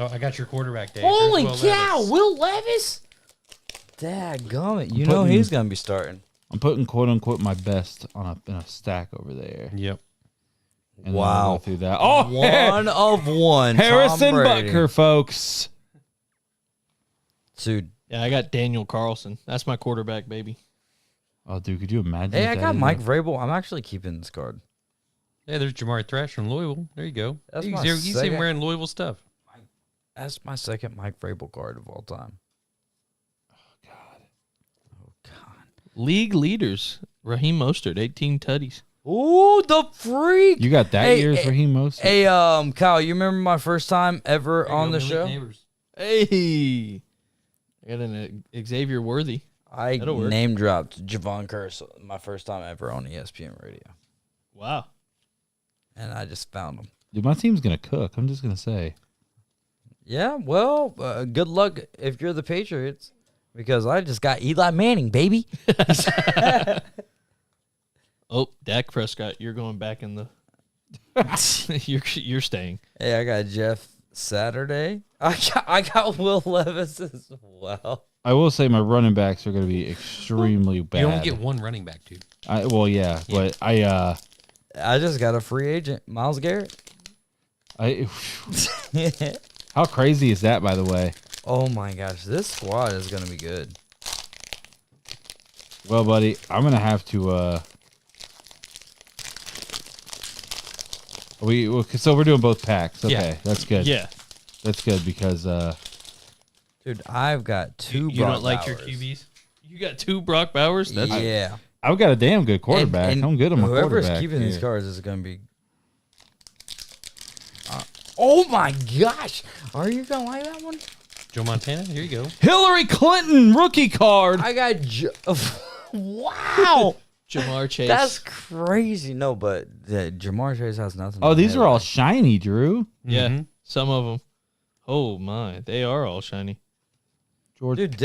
Oh, I got your quarterback, Dave. Holy There's Will cow, Levis. Will Levis? Dadgummit. You know he's going to be starting. I'm putting quote unquote my best on in a stack over there. Yep. And Wow. then I'll go through that. Oh, One of one. Harrison Tom Brady. Butker, folks. Dude. Yeah, I got Daniel Carlson. That's my quarterback, baby. Oh, dude, could you imagine? Hey, I if got that Mike is Vrabel. I'm actually keeping this card. Hey, there's Jamar Thrash from Louisville. There you go. That's you my see him second- wearing Louisville stuff. That's my second Mike Vrabel card of all time. League leaders. Raheem Mostert, 18 tutties. Ooh, the freak! You got that Hey, year's Raheem Mostert. Hey, Kyle, you remember my first time ever There you on go, the Malik show? Neighbors. Hey. I got an Xavier Worthy. I That'll work. name dropped Javon Curse my first time ever on ESPN radio. Wow. And I just found him. Dude, my team's gonna cook. I'm just gonna say. Yeah, well, good luck if you're the Patriots, because I just got Eli Manning, baby. Oh, Dak Prescott, you're going back in the. you're staying. Hey, I got Jeff Saturday. I got Will Levis as well. I will say my running backs are gonna be extremely bad. You only get one running back, dude. Yeah, but I just got a free agent, Myles Garrett. how crazy is that, by the way? Oh my gosh, this squad is gonna be good. Well, buddy, I'm gonna have to. So we're doing both packs. Okay, Yeah. that's good. Yeah. That's good because Dude, I've got two. You Brock don't like your Bowers. QBs? You got 2 Brock Bowers? That's Yeah, I've got a damn good quarterback. And I'm good on my whoever's quarterback. keeping these here. cards is gonna be. Oh my gosh, are you gonna like that one? Joe Montana, here you go. Hillary Clinton rookie card. I got. Wow. Jamar Chase. That's crazy. No, but Jamar Chase has nothing. Oh, to these say are all about shiny, Drew. yeah, Mhm. some of them. Oh my, they are all shiny. George. it. Dude,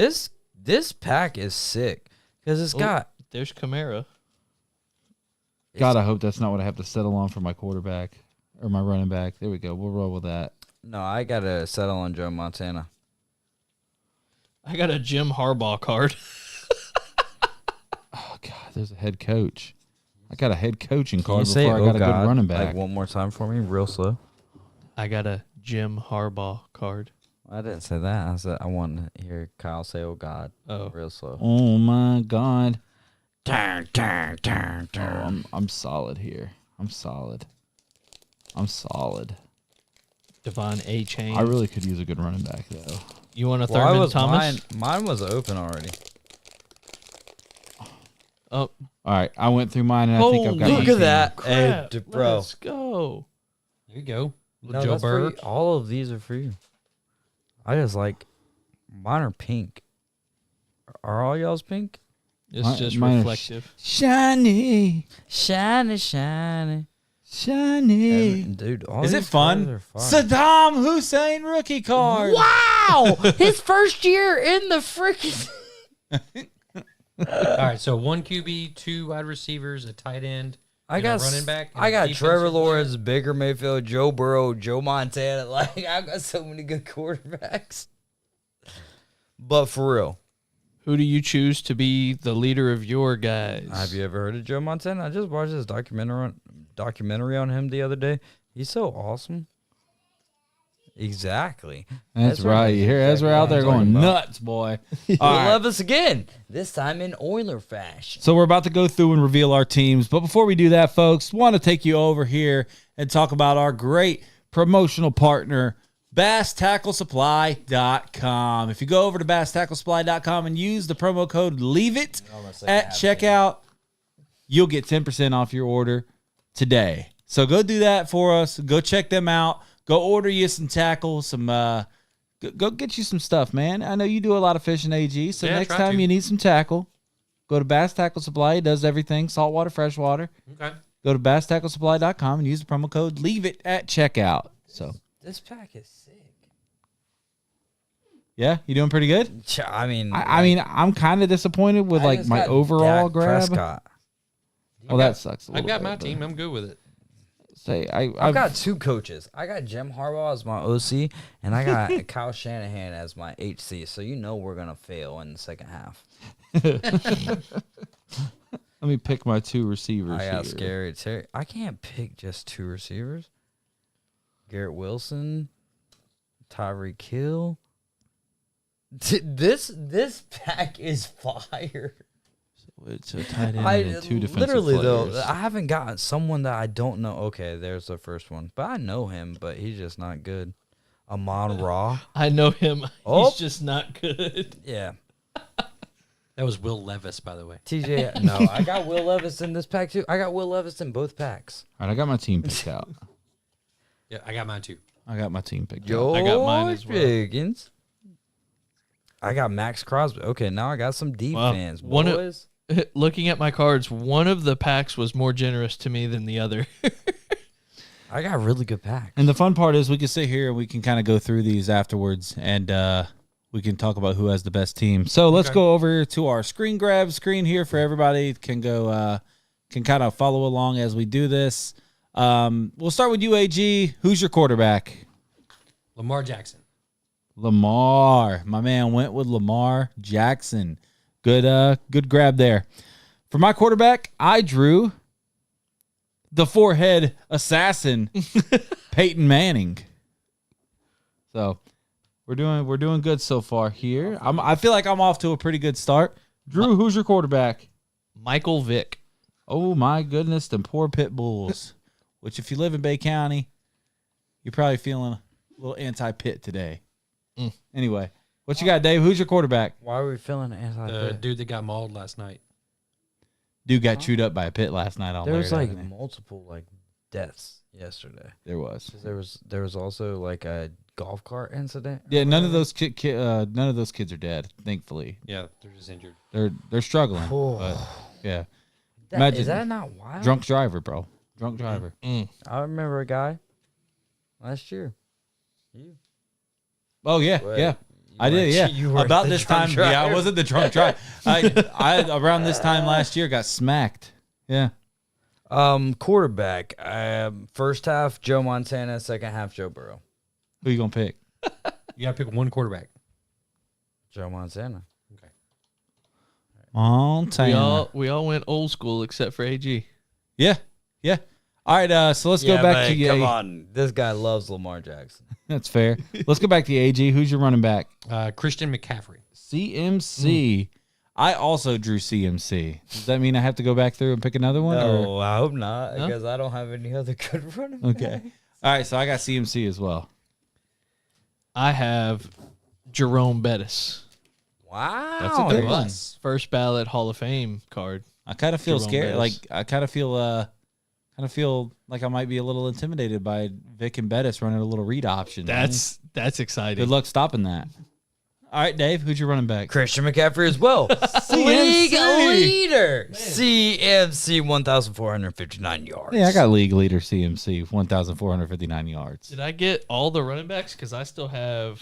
this pack is sick because it's Oh, got. There's Kamara. God, I hope that's not what I have to settle on for my quarterback or my running back. There we go. We'll roll with that. No, I gotta settle on Joe Montana. I got a Jim Harbaugh card. Oh God, there's a head coach. I got a head coaching Can you card say, before I "Oh got a God," good running back. like one more time for me, real slow? I got a Jim Harbaugh card. I didn't say that. I said I want to hear Kyle say, "Oh God," Oh, real slow. Oh my God. Turn, turn, turn, Oh, I'm solid here. I'm solid. Devon A. Chain. I really could use a good running back though. You want a Well, Thurman Thomas? Mine was open already. Oh, All right, I went through mine and I think I've got. Holy my Look at team. that, crap. hey, bro. Let's go. There you go. No, Joe that's for you. Burrow. All of these are for you. I just like mine are pink. Are all y'all's pink? It's just Mine are reflective. Shiny, Shiny, shiny. shiny. Dude, all Is it these fun? cards are fun. Saddam Hussein rookie card. Wow! His first year in the freaking. All right, so 1 QB, 2 wide receivers, a tight end, I and got a running back. and I a got defensive Trevor player. Lawrence, Baker Mayfield, Joe Burrow, Joe Montana. Like I've got so many good quarterbacks. But for real, Who do you choose to be the leader of your guys? have you ever heard of Joe Montana? I just watched this documentary on him the other day. He's so awesome. Exactly. That's Ezra right. knows You hear exactly Ezra what out I'm there talking going about. nuts, boy. Will All right. Levis again. This time in Oiler fashion. So we're about to go through and reveal our teams. But before we do that, folks, want to take you over here and talk about our great promotional partner, BassTackleSupply.com. If you go over to BassTackleSupply.com and use the promo code LEAVEIT at checkout, you'll get 10% off your order today. So go do that for us. Go check them out. Go order you some tackle, some go get you some stuff, man. I know you do a lot of fishing, AG. So next time you need some tackle, go to Bass Tackle Supply. It does everything, saltwater, freshwater. Okay. Go to basstacklesupply.com and use the promo code Leave It at checkout. So this pack is sick. Yeah, you doing pretty good? I mean, I'm kind of disappointed with like my overall Dak grab. Prescott. Well, that sucks. I've got my team. I'm good with it. Say I've got two coaches. I got Jim Harbaugh as my OC, and I got Kyle Shanahan as my HC. So you know we're gonna fail in the second half. Let me pick my two receivers. I got Scary Terry. I can't pick just two receivers. Garrett Wilson, Tyreek Hill. This pack is fire. So it's a tight end and two defensive literally players. though, I haven't gotten someone that I don't know. Okay, there's the first one, but I know him, but he's just not good. Amon Ra. I know him. Oh. He's just not good. Yeah. That was Will Levis, by the way. TJ. No, I got Will Levis in this pack too. I got Will Levis in both packs. All right, I got my team picked out. Yeah, I got mine too. I got my team picked out. George I got mine as well. Pickens. I got Max Crosby. Okay, now I got some defense. One of- boys. Looking at my cards, one of the packs was more generous to me than the other. I got really good packs. And the fun part is we can sit here and we can kind of go through these afterwards and we can talk about who has the best team. So let's go over to our screen grab screen here for everybody can go can kind of follow along as we do this. We'll start with you, AG. Who's your quarterback? Lamar Jackson. Lamar. My man went with Lamar Jackson. Good grab there. For my quarterback, I drew the forehead assassin, Peyton Manning. So we're doing good so far here. I feel like I'm off to a pretty good start. Drew, who's your quarterback? Michael Vick. Oh my goodness, them poor pit bulls. Which, if you live in Bay County, you're probably feeling a little anti-pit today. Anyway, what you got, Dave? Who's your quarterback? Why are we feeling anti-pit? The dude that got mauled last night. Dude got chewed up by a pit last night on There was Laird like Avenue. multiple like deaths yesterday. There was. There was also like a golf cart incident. Yeah, none of those kids are dead, thankfully. Yeah, they're just injured. They're struggling. Oh. But yeah. Is that not wild? Drunk driver, bro. Drunk driver. I remember a guy last year. Oh yeah, Wait, yeah. I did, yeah. you weren't About the this drunk time, yeah, I driver. wasn't the drunk driver. I around this time last year got smacked. Yeah. Quarterback. First half Joe Montana, second half Joe Burrow. Who you gonna pick? You got to pick one quarterback. Joe Montana. Okay. Montana. We all went old school except for AG. Yeah, yeah. All right, so let's go back to come on. This guy loves Lamar Jackson. That's fair. Let's go back to AG. Who's your running back? Christian McCaffrey. CMC. I also drew CMC. Does that mean I have to go back through and pick another one? No, I hope not, No? because I don't have any other good running backs. Okay. All right, so I got CMC as well. I have Jerome Bettis. Wow. That's a good His one. First ballot Hall of Fame card. I kind of feel Jerome scared. Bettis. Like I kind of feel like I might be a little intimidated by Vic and Bettis running a little read option. That's exciting. Good luck stopping that. All right, Dave, who's your running back? Christian McCaffrey as well. League leader. CMC 1,459 yards. Yeah, I got league leader CMC 1,459 yards. Did I get all the running backs? Because I still have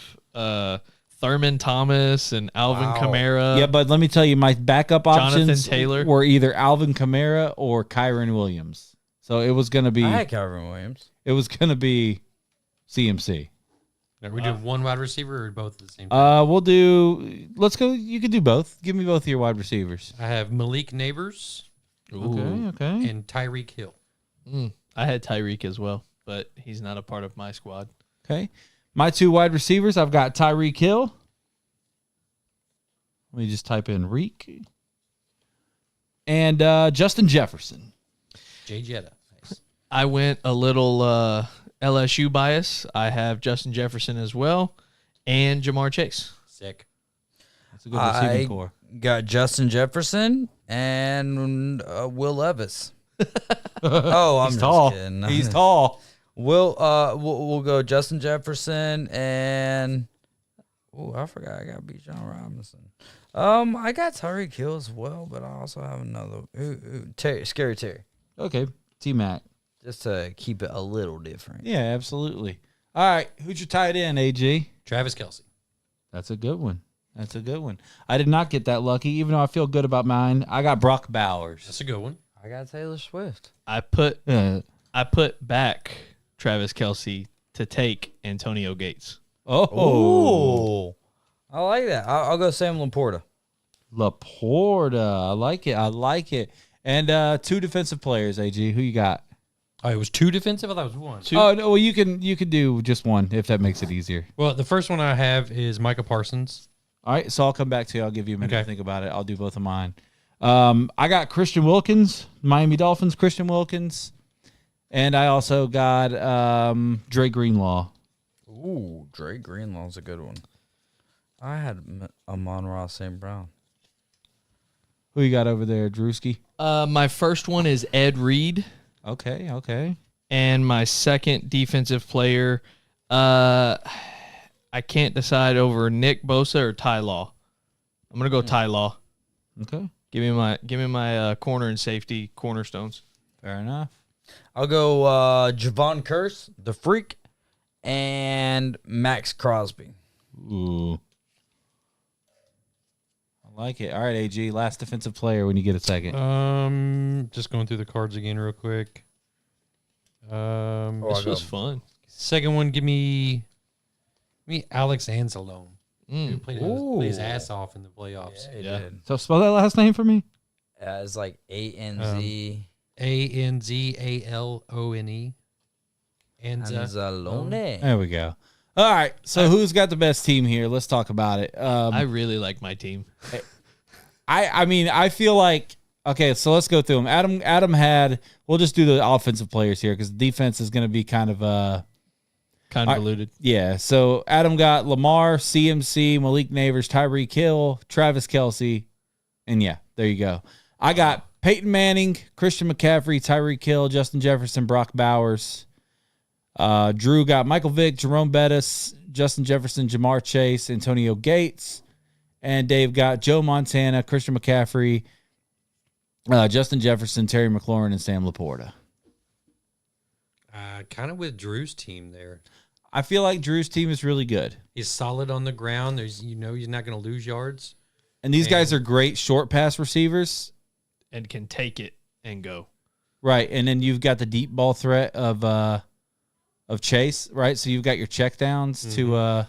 Thurman Thomas and Alvin Kamara. Yeah, but let me tell you, my backup Jonathan options Taylor. were either Alvin Kamara or Kyron Williams. So it was gonna be I had Calvin Williams. CMC. Are we doing one wide receiver or both at the same time? Let's go. You can do both. Give me both of your wide receivers. I have Malik Neighbors Okay. and Tyreek Hill. I had Tyreek as well, but he's not a part of my squad. Okay. My two wide receivers, I've got Tyreek Hill. Let me just type in Reek. And Justin Jefferson. Jay Jetta. Nice. I went a little LSU bias. I have Justin Jefferson as well and Jamar Chase. Sick. That's a good receiving core. Got Justin Jefferson and Will Levis. Oh, I'm He's just tall. kidding. He's tall. We'll go Justin Jefferson and I forgot I got Bijan Robinson. I got Tyreek Hill as well, but I also have another Scary Terry. Okay, T-Mac. Just to keep it a little different. Yeah, absolutely. All right, who's your tight end, AG? Travis Kelce. That's a good one. That's a good one. I did not get that lucky, even though I feel good about mine. I got Brock Bowers. That's a good one. I got Taylor Swift. I put back Travis Kelce to take Antonio Gates. Oh, I like that. I'll go Sam Laporta. Laporta. I like it. I like it. And 2 defensive players, AG. Who you got? Oh, it was 2 defensive? I thought it was 1. 2. Oh, no, well, you can do just one if that makes it easier. Well, the first one I have is Micah Parsons. All right, so I'll come back to you. I'll give you a minute to think about it. I'll do both of mine. I got Christian Wilkins, Miami Dolphins, Christian Wilkins. And I also got Dre Greenlaw. Ooh, Dre Greenlaw's a good one. I had Amon-Ra St. Brown. Who you got over there, Drewski? My first one is Ed Reed. Okay. And my second defensive player, I can't decide over Nick Bosa or Ty Law. I'm gonna go Ty Law. Okay. Give me my corner and safety cornerstones. Fair enough. I'll go Javon Curse, the Freak, and Max Crosby. Ooh. I like it. All right, AG, last defensive player when you get a second. Just going through the cards again real quick. This was fun. Second one, give me Alex Anzalone. Who played his ass off in the playoffs. Yeah, he did. So spell that last name for me. It's like A-N-Z. Anzalone. Anzalone. There we go. All right. So who's got the best team here? Let's talk about it. I really like my team. I mean, I feel like, okay, so let's go through them. Adam had, we'll just do the offensive players here because defense is going to be kind of Convoluted. yeah. So Adam got Lamar, CMC, Malik Neighbors, Tyreek Hill, Travis Kelce, and yeah, there you go. I got Peyton Manning, Christian McCaffrey, Tyreek Hill, Justin Jefferson, Brock Bowers. Drew got Michael Vick, Jerome Bettis, Justin Jefferson, Jamar Chase, Antonio Gates. And Dave got Joe Montana, Christian McCaffrey, Justin Jefferson, Terry McLaurin, and Sam Laporta. Kind of with Drew's team there. I feel like Drew's team is really good. He's solid on the ground. He's not going to lose yards. And these guys are great short pass receivers. And can take it and go. Right. And then you've got the deep ball threat of Chase, right? So you've got your check downs to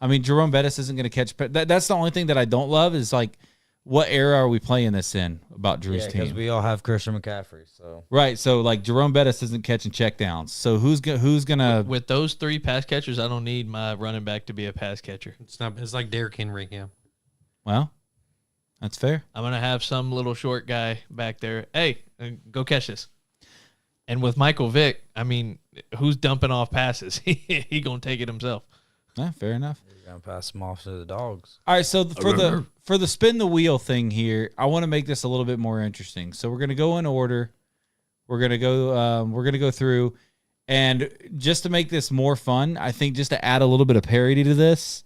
I mean, Jerome Bettis isn't going to catch. That's the only thing that I don't love is like, what era are we playing this in about Drew's team? Because we all have Christian McCaffrey. So right, so like Jerome Bettis isn't catching check downs. So who's gonna with those 3 pass catchers? I don't need my running back to be a pass catcher. It's like Derrick Henry, yeah. Well, that's fair. I'm gonna have some little short guy back there. Hey, go catch this. And with Michael Vick, I mean, who's dumping off passes? He gonna take it himself. Yeah, fair enough. you're gonna pass them off to the dogs. All right, so for the spin the wheel thing here, I want to make this a little bit more interesting. So we're gonna go in order. We're gonna go through, and just to make this more fun, I think just to add a little bit of parody to this,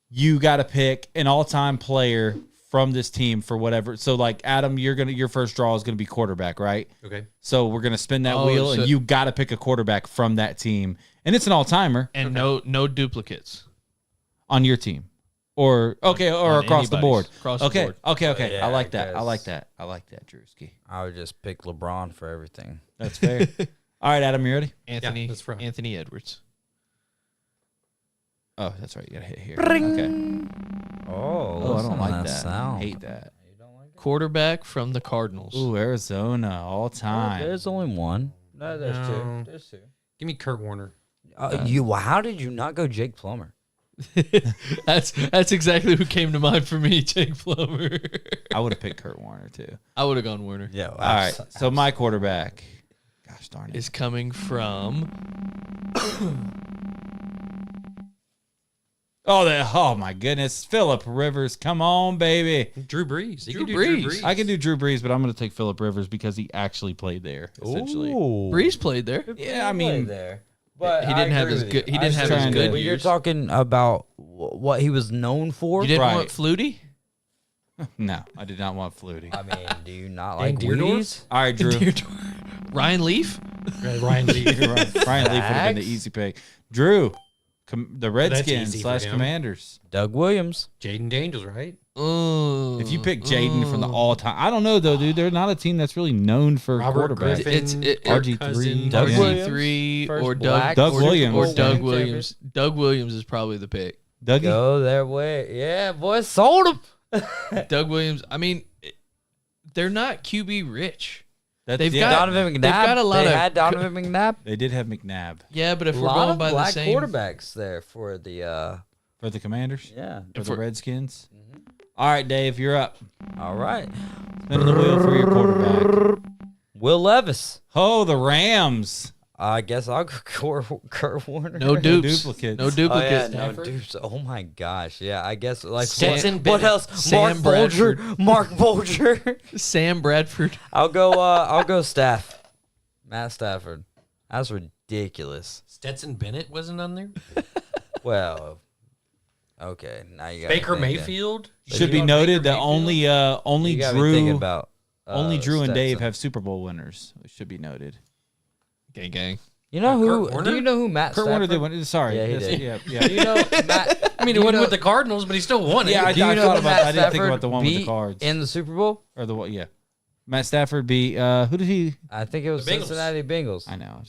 you got to pick an all-time player from this team for whatever. So like Adam, your first draw is gonna be quarterback, right? Okay. So we're gonna spin that wheel, and you got to pick a quarterback from that team, and it's an all-timer. And no duplicates on your team, or across the board. Across the board. Okay. Yeah, I like that. I I like that, Drewski. I would just pick LeBron for everything. That's fair. All right, Adam, you ready? Anthony Edwards. Oh, that's right. You gotta hit here. Okay. Oh, I don't like that. Sound. I hate that. You don't like that? Quarterback from the Cardinals. Ooh, Arizona, all time. There's only one. No, there's No. two. There's two. Give me Kurt Warner. How did you not go Jake Plummer? That's exactly who came to mind for me, Jake Plummer. I would have picked Kurt Warner too. I would have gone Warner. Yeah. All right. So my quarterback, gosh darn it, Is coming from Oh my goodness. Phillip Rivers. Come on, baby. Drew Brees. Drew Brees. I can do Drew Brees, but I'm going to take Phillip Rivers because he actually played there, essentially. Ooh. Brees played there. Yeah, I mean, there. But he didn't have his good. He didn't have his good But you're years. talking about what he was known for. You didn't Right. want Flutie? no, I did not want Flutie. I mean, do you not like Deerdorf? Wheaties? All right, Drew. Ryan Leaf? Ryan Lee. Ryan Leaf would have been the easy pick. Drew, the Redskins easy for him. /Commanders. Doug Williams. Jaden Daniels, right? If you pick Jaden from the all-time, I don't know though, dude. They're not a team that's really known for Robert quarterbacks. Griffin, RG3, Cousins, Doug RG3 or black Doug Williams. or Doug Super Bowl Williams. Doug Williams is probably the pick. Dougie. Go their way. Yeah, boys, sold him. Doug Williams. I mean, they're not QB rich. They've got- Donovan McNabb. they've got a lot they of- had Donovan McNabb. They did have McNabb Yeah, but if A we're lot going of by the black same quarterbacks there for the for the Commanders. yeah. For If the we're- Redskins. All right, Dave, you're up. All right. Spin the wheel for your quarterback. Will Levis. Oh, the Rams. I guess I'll go Kurt Warner. no dupes, duplicates. no Oh, yeah, duplicates. no dupes. Oh my gosh, yeah. I guess like Stetson what Bennett. else? Sam Mark Bolger. Mark Bolger. Sam Bradford. I'll go Staff. Matt Stafford. That's ridiculous. Stetson Bennett wasn't on there. Well, okay. Now you got Baker Mayfield Should be noted that only thinking Drew about Dave Stetson. have Super Bowl winners. It should be noted. Gang, gang. You know Kurt who? Warner? Do you know who Matt Kurt Stafford? Warner did win. Sorry. Yeah, he Yes, did. Yeah, Do yeah. you know Matt? I mean, do he you went know- with the Cardinals, but he still won it. Yeah, I Do you thought know about who that. Matt I didn't think Stafford about the one with the beat cards. in the Super Bowl? Or the what? Yeah. Matt Stafford beat who did he? I think it was The Bengals. Cincinnati Bengals. I know.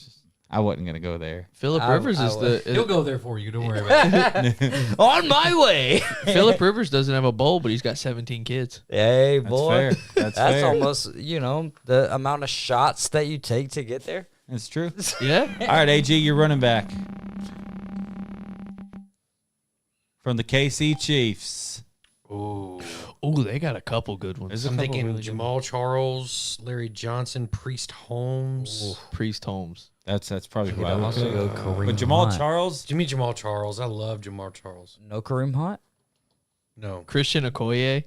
I wasn't gonna go there. Philip I- Rivers I is would. the He'll go there for you. Don't worry about it. On my way. Philip Rivers doesn't have a bowl, but he's got 17 kids. Hey, That's boy. fair. That's fair. almost, the amount of shots that you take to get there. That's true. Yeah. All right, AG, you're running back from the KC Chiefs. Ooh. Oh, they got a couple good ones. There's a I'm couple thinking really good Jamal Charles, Larry Johnson, Priest Holmes. Priest Holmes. That's probably who I I'd would also pick. go Kareem But Jamal Hunt. Charles, Give me Jamal Charles. I love Jamal Charles. No Kareem Hunt? No, Christian Okoye.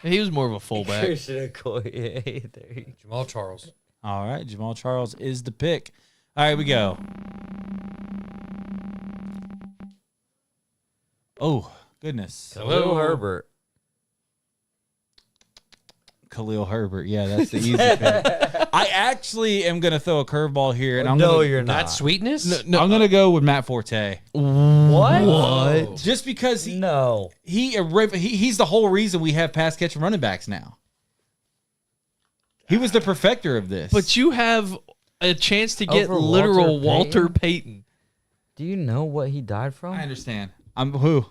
He was more of a fullback. Christian Okoye. There you Jamal Charles. all right, Jamal Charles is the pick. All right, we go. Oh, goodness. go. Khalil Herbert. Khalil Herbert. Yeah, that's the easy pick. I actually am going to throw a curveball here, and I'm No, gonna, you're not. That sweetness? No, I'm going to go with Matt Forte. What? Just because No. he's the whole reason we have pass catch running backs now. He was the perfecter of this. But you have a chance to get Over literal Walter Walter Payton. Do you know what he died from? I understand. I'm who?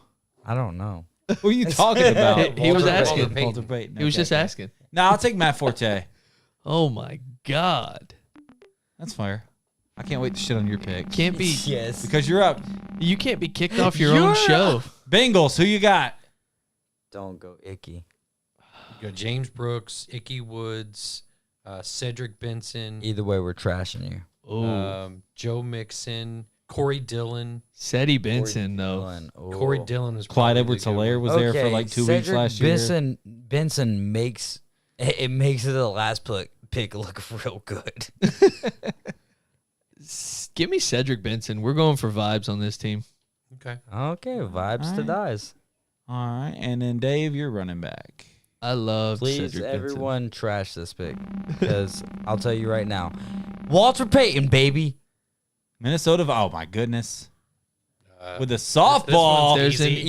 I don't know. Who are you talking about? He was Walter asking. Payton. Walter Payton. He was Okay. just asking. No, I'll take Matt Forte. Oh my God. That's fair. I can't wait to shit on your pick. Can't be Yes. Because you're up. you can't be kicked off your own show. Bengals, who you got? Don't go icky. You got James Brooks, Icky Woods, Cedric Benson, Either way, we're trashing you. Oh, Joe Mixon, Corey Dillon. Seti Benson though. Dillon. Oh. Corey Dillon is Clyde probably Edwards-Helaire the was there for like 2 weeks Cedric last year. Benson makes it makes it the last pick look real good. Give me Cedric Benson. We're going for vibes on this team. Okay. Okay, vibes to Alright. dies. All right. And then Dave, you're running back. I love Please, Cedric everyone, trash this pick because I'll tell you right now, Walter Payton, baby. Minnesota. Oh, my goodness. With the This softball. one's There's an easy.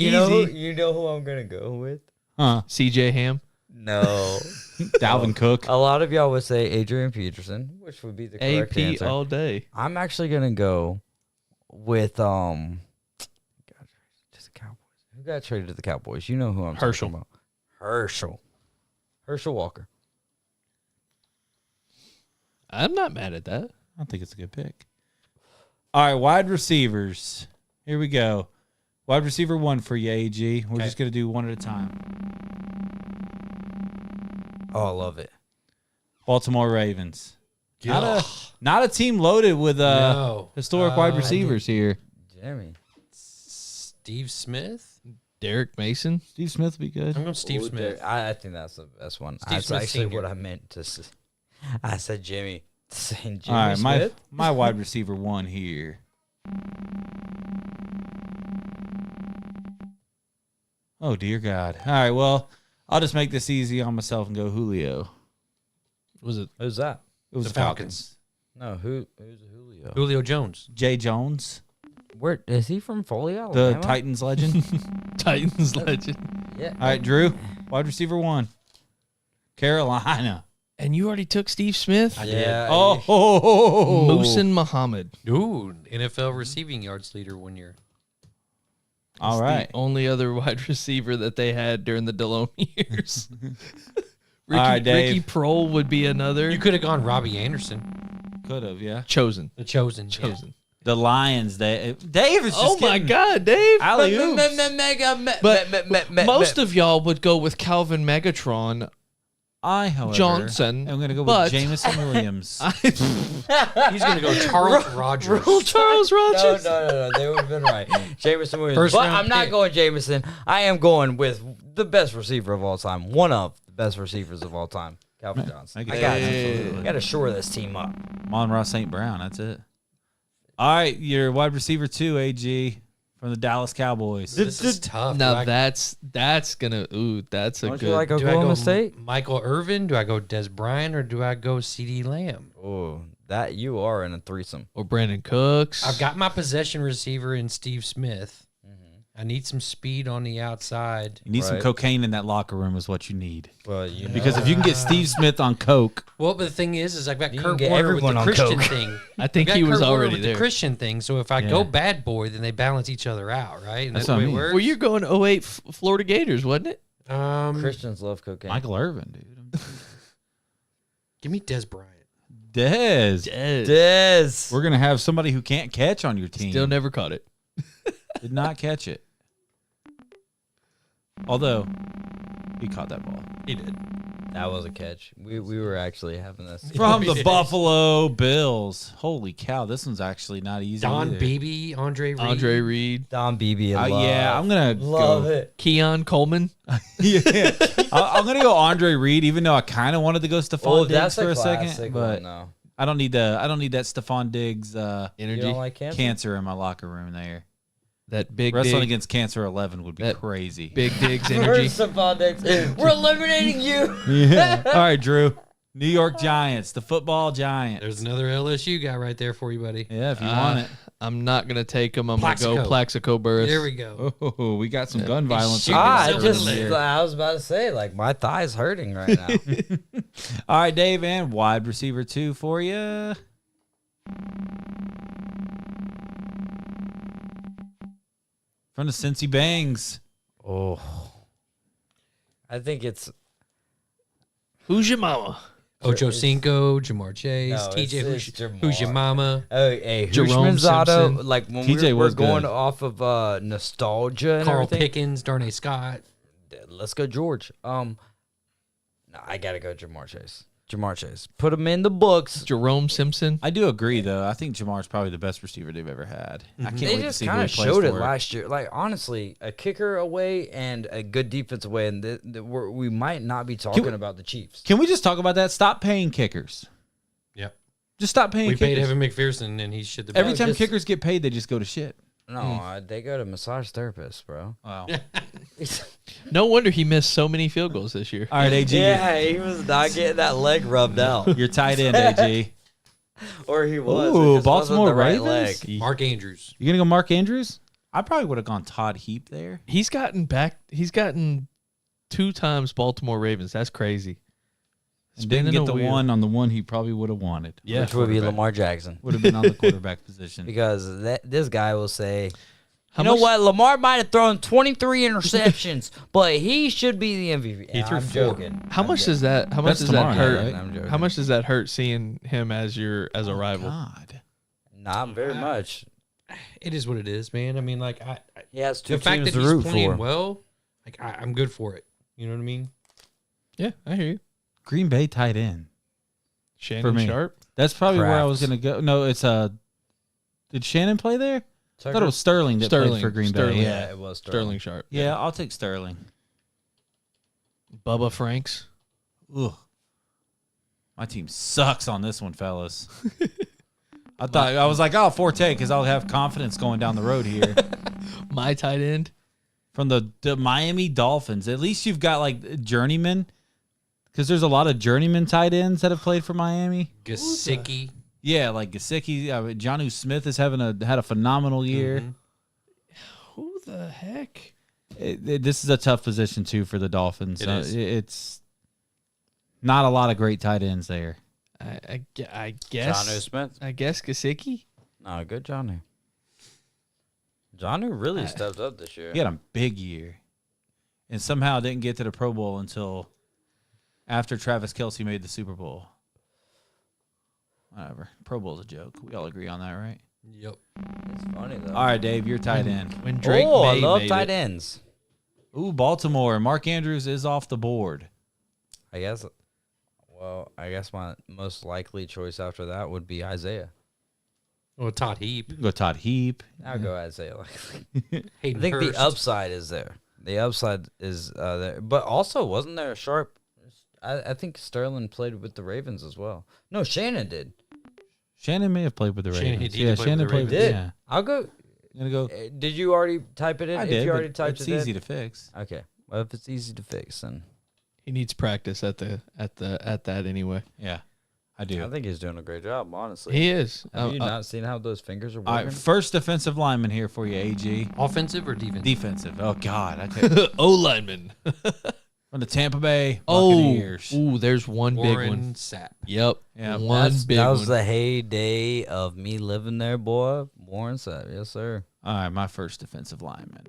You know who I'm gonna go with? Huh. Benson. CJ Ham. No. Dalvin Cook. A lot of y'all would say Adrian Peterson, which would be the correct AP answer. all day. I'm actually gonna go with Who got traded to the Cowboys? You know who I'm Herschel. talking about. Herschel Walker. I'm not mad at that. I think it's a good pick. All right, wide receivers. Here we go. Wide receiver 1 for you, AG. We're just going to do one at a time. Oh, I love it. Baltimore Ravens. Not a team loaded with No. historic wide receivers here. Jimmy. Steve Smith? Derek Mason. Steve Smith would be good. I'm going Steve Smith. I think that's the best one. Steve That's Smith actually Senior. what I meant to say. I said Jimmy. Saying All Jimmy right, Smith. my wide receiver 1 here. Oh dear God! All right, well, I'll just make this easy on myself and go Julio. Was it? Who's that? It was The the Falcons. No, who's Julio? Julio Jones. Jay Jones, Where is he from? Foley, the Alabama? Titans legend. Titans legend. Yeah. All right, Drew, wide receiver 1, Carolina. And you already took Steve Smith? I Yeah. Oh, Muhsin Muhammad. Ooh, NFL receiving yards leader 1 year. all He's right. the only other wide receiver that they had during the Delhomme years. Ricky, right, Dave. Ricky Prohl would be another. You could have gone Robbie Anderson. Could have, yeah. chosen. The chosen. yeah. Chosen. The Lions. Dave is just Oh my getting God, Dave! alley-oops. But most of y'all would go with Calvin Megatron I, however, Johnson. I'm going to go but with Jameson Williams. He's going to go Charles Rogers. Charles Rogers. No. They would have been right. Jameson Williams. First But round I'm not pick. going Jameson. I am going with the best receiver of all time. One of the best receivers of all time. Calvin Johnson. I I got to shore this team up. Mon-Ra St. Brown. That's it. All right, your wide receiver 2, AG, from the Dallas Cowboys. This is tough. Now that's gonna that's a Don't good. you like do I Oklahoma go State? Michael Irvin? Do I go Des Bryant or do I go CeeDee Lamb? Oh, that you are in a threesome. or Brandon Cooks. I've got my possession receiver in Steve Smith. I need some speed on the outside. You need some Right. cocaine in that locker room is what you need. Well, you Because if you can get Steve Smith on coke, Well, but the thing is I've got You can Kurt get Warner with everyone the on Christian coke. thing. I think I've got he was Kurt Warner already with there. the Christian thing. So if I Yeah. go bad boy, then they balance each other out, right? And That's that's the what way I it mean. works. Well, you're going 08 Florida Gators, wasn't it? Christians love cocaine. Michael Irvin, dude. Give me Des Bryant. Dez. Dez. We're going to have somebody who can't catch on your team. Still never caught it. Did not catch it. Although, he caught that ball. He did. That was a catch. We were actually having this. From the Buffalo Bills. Holy cow, this one's actually not easy Don either. Beebe, Andre Reed. Andre Reed, Don Beebe. Yeah, I'm going to love go. it. Keon Coleman. Yeah. I'm going to go Andre Reed, even though I kind of wanted to go Stephon Oh, Diggs that's for a a second. classic But one, though. I don't need that Stephon Diggs You Energy. don't like cancer? cancer in my locker room there. That big Wrestling dig, against Cancer 11 would be That crazy. big digs energy. We're eliminating you. Yeah. All right, Drew. New York Giants, the football giant. There's another LSU guy right there for you, buddy. Yeah, if you want it. I'm not gonna take him. I'm gonna go Plaxico Burress. There we go. Oh, we got some gun violence. shooting on I this himself in the one leg. I was about to say, like, my thigh's hurting right now. All right, Dave, and wide receiver 2 for you. From the Cincy Bangs. Oh. I think it's Who's your mama? Ocho Cinco, Jamar Chase, No, TJ, it's who's your Jamar. mama? hey, Jerome Hushman's auto. Simpson. Like when TJ we're was going good. off of nostalgia and Carl everything. Pickens, Darnay Scott. Let's go George. No, I gotta go Jamar Chase. Jamar Chase. Put him in the books. Jerome Simpson. I do agree, though. I think Jamar's probably the best receiver they've ever had. I can't They wait to just see who kind he of plays showed it for. last year. Like honestly, a kicker away and a good defense away, and we might not be talking about the Chiefs. Can we just talk about that? Stop paying kickers. Yep. Just stop paying We paid kickers. Evan McPherson, and he should the Every best. time just- kickers get paid, they just go to shit. No, they go to massage therapists, bro. Wow. No wonder he missed so many field goals this year. All right, AG. Yeah, he was not getting that leg rubbed out, You're tight end, AG. or he was. Ooh, It just Baltimore wasn't the right Ravens? leg. Mark Andrews. You going to go Mark Andrews? I probably would have gone Todd Heap there. He's gotten 2 times Baltimore Ravens. That's crazy. And didn't Spinning get a the wheel. one on the one he probably would have wanted. Yeah. Which would be Lamar Jackson, Would have been on the quarterback position. because this guy will say, How "You know much- what? Lamar might have thrown 23 interceptions, but he should be the MVP." He threw I'm 4. joking. How much does that? How much That's does tomorrow that night, hurt? right? I'm joking. How much does that hurt seeing him as a rival? God. Not very much. It is what it is, man. I mean, like He has 2 the fact teams that to he's root playing for. well, like I'm good for it. You know what I mean? Yeah, I hear you. Green Bay tight end. Shannon me. Sharp. That's probably where I was Crafts. going to go. No, it's did Shannon play there? I thought it was Sterling that played for Green Bay. Yeah, it was Sterling Sharp. Yeah, I'll take Sterling. Bubba Franks. Ugh. My team sucks on this one, fellas. I was like, oh, Forte, because I'll have confidence going down the road here. My tight end. From the Miami Dolphins. At least you've got like journeyman, because there's a lot of journeyman tight ends that have played for Miami. Gesicki. Yeah, like Gesicki. Jonnu Smith is had a phenomenal year. Mm-hmm. Who the heck? This is a tough position too for the Dolphins. It's not a lot of great tight ends there. I guess Jonnu Smith. I guess Gesicki. No, good Jonnu. Jonnu really stepped up this year. He had a big year, and somehow didn't get to the Pro Bowl until after Travis Kelce made the Super Bowl. Whatever. Pro Bowl's a joke. We all agree on that, right? Yep. It's funny though. All right, Dave, you're tight end. When Drake I May love made tight it. ends. Ooh, Baltimore. Mark Andrews is off the board. I guess my most likely choice after that would be Isaiah. Well, Todd Heap. You can go Todd Heap. I'll go Isaiah. I Hayden think Hurst. the upside is there. The upside is there. But also, wasn't there a sharp? I think Sterling played with the Ravens as well. No, Shannon did. Shannon may have played with the Ravens. Shannon Shannon played with the played. Did. Yeah. I'll go. You gonna go? Did you already type it in? I If did. you already but typed it's it easy in. to fix. Okay. Well, if it's easy to fix, then He needs practice at that anyway. Yeah, I do. I think he's doing a great job. Honestly, He is. have you not seen how those fingers are All working? right, first defensive lineman here for you, AG. Offensive or defensive? Defensive. Oh God, okay. O lineman. From the Tampa Bay Buccaneers. Ooh, there's one big Warren one. Sapp. Yep. Yeah, one big that was one. the heyday of me living there, boy. Warren Sapp, yes sir. All right, my first defensive lineman.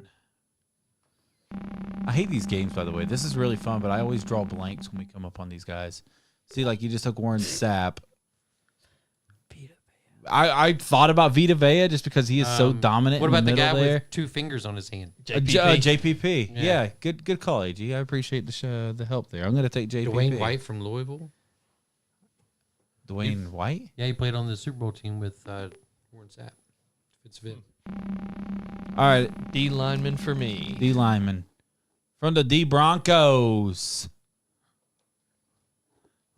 I hate these games, by the way. This is really fun, but I always draw blanks when we come up on these guys. See, like you just took Warren Sapp. I thought about Vita Vea just because he is so dominant. What about the guy there. with 2 fingers on his hand? JPP. Yeah. Yeah, good call, AG. I appreciate the help there. I'm going to take JPP. Dwayne White from Louisville. Dwayne White? Yeah, he played on the Super Bowl team with Warren Sapp. Fits him. All right, D lineman for me. D lineman. From the D Broncos.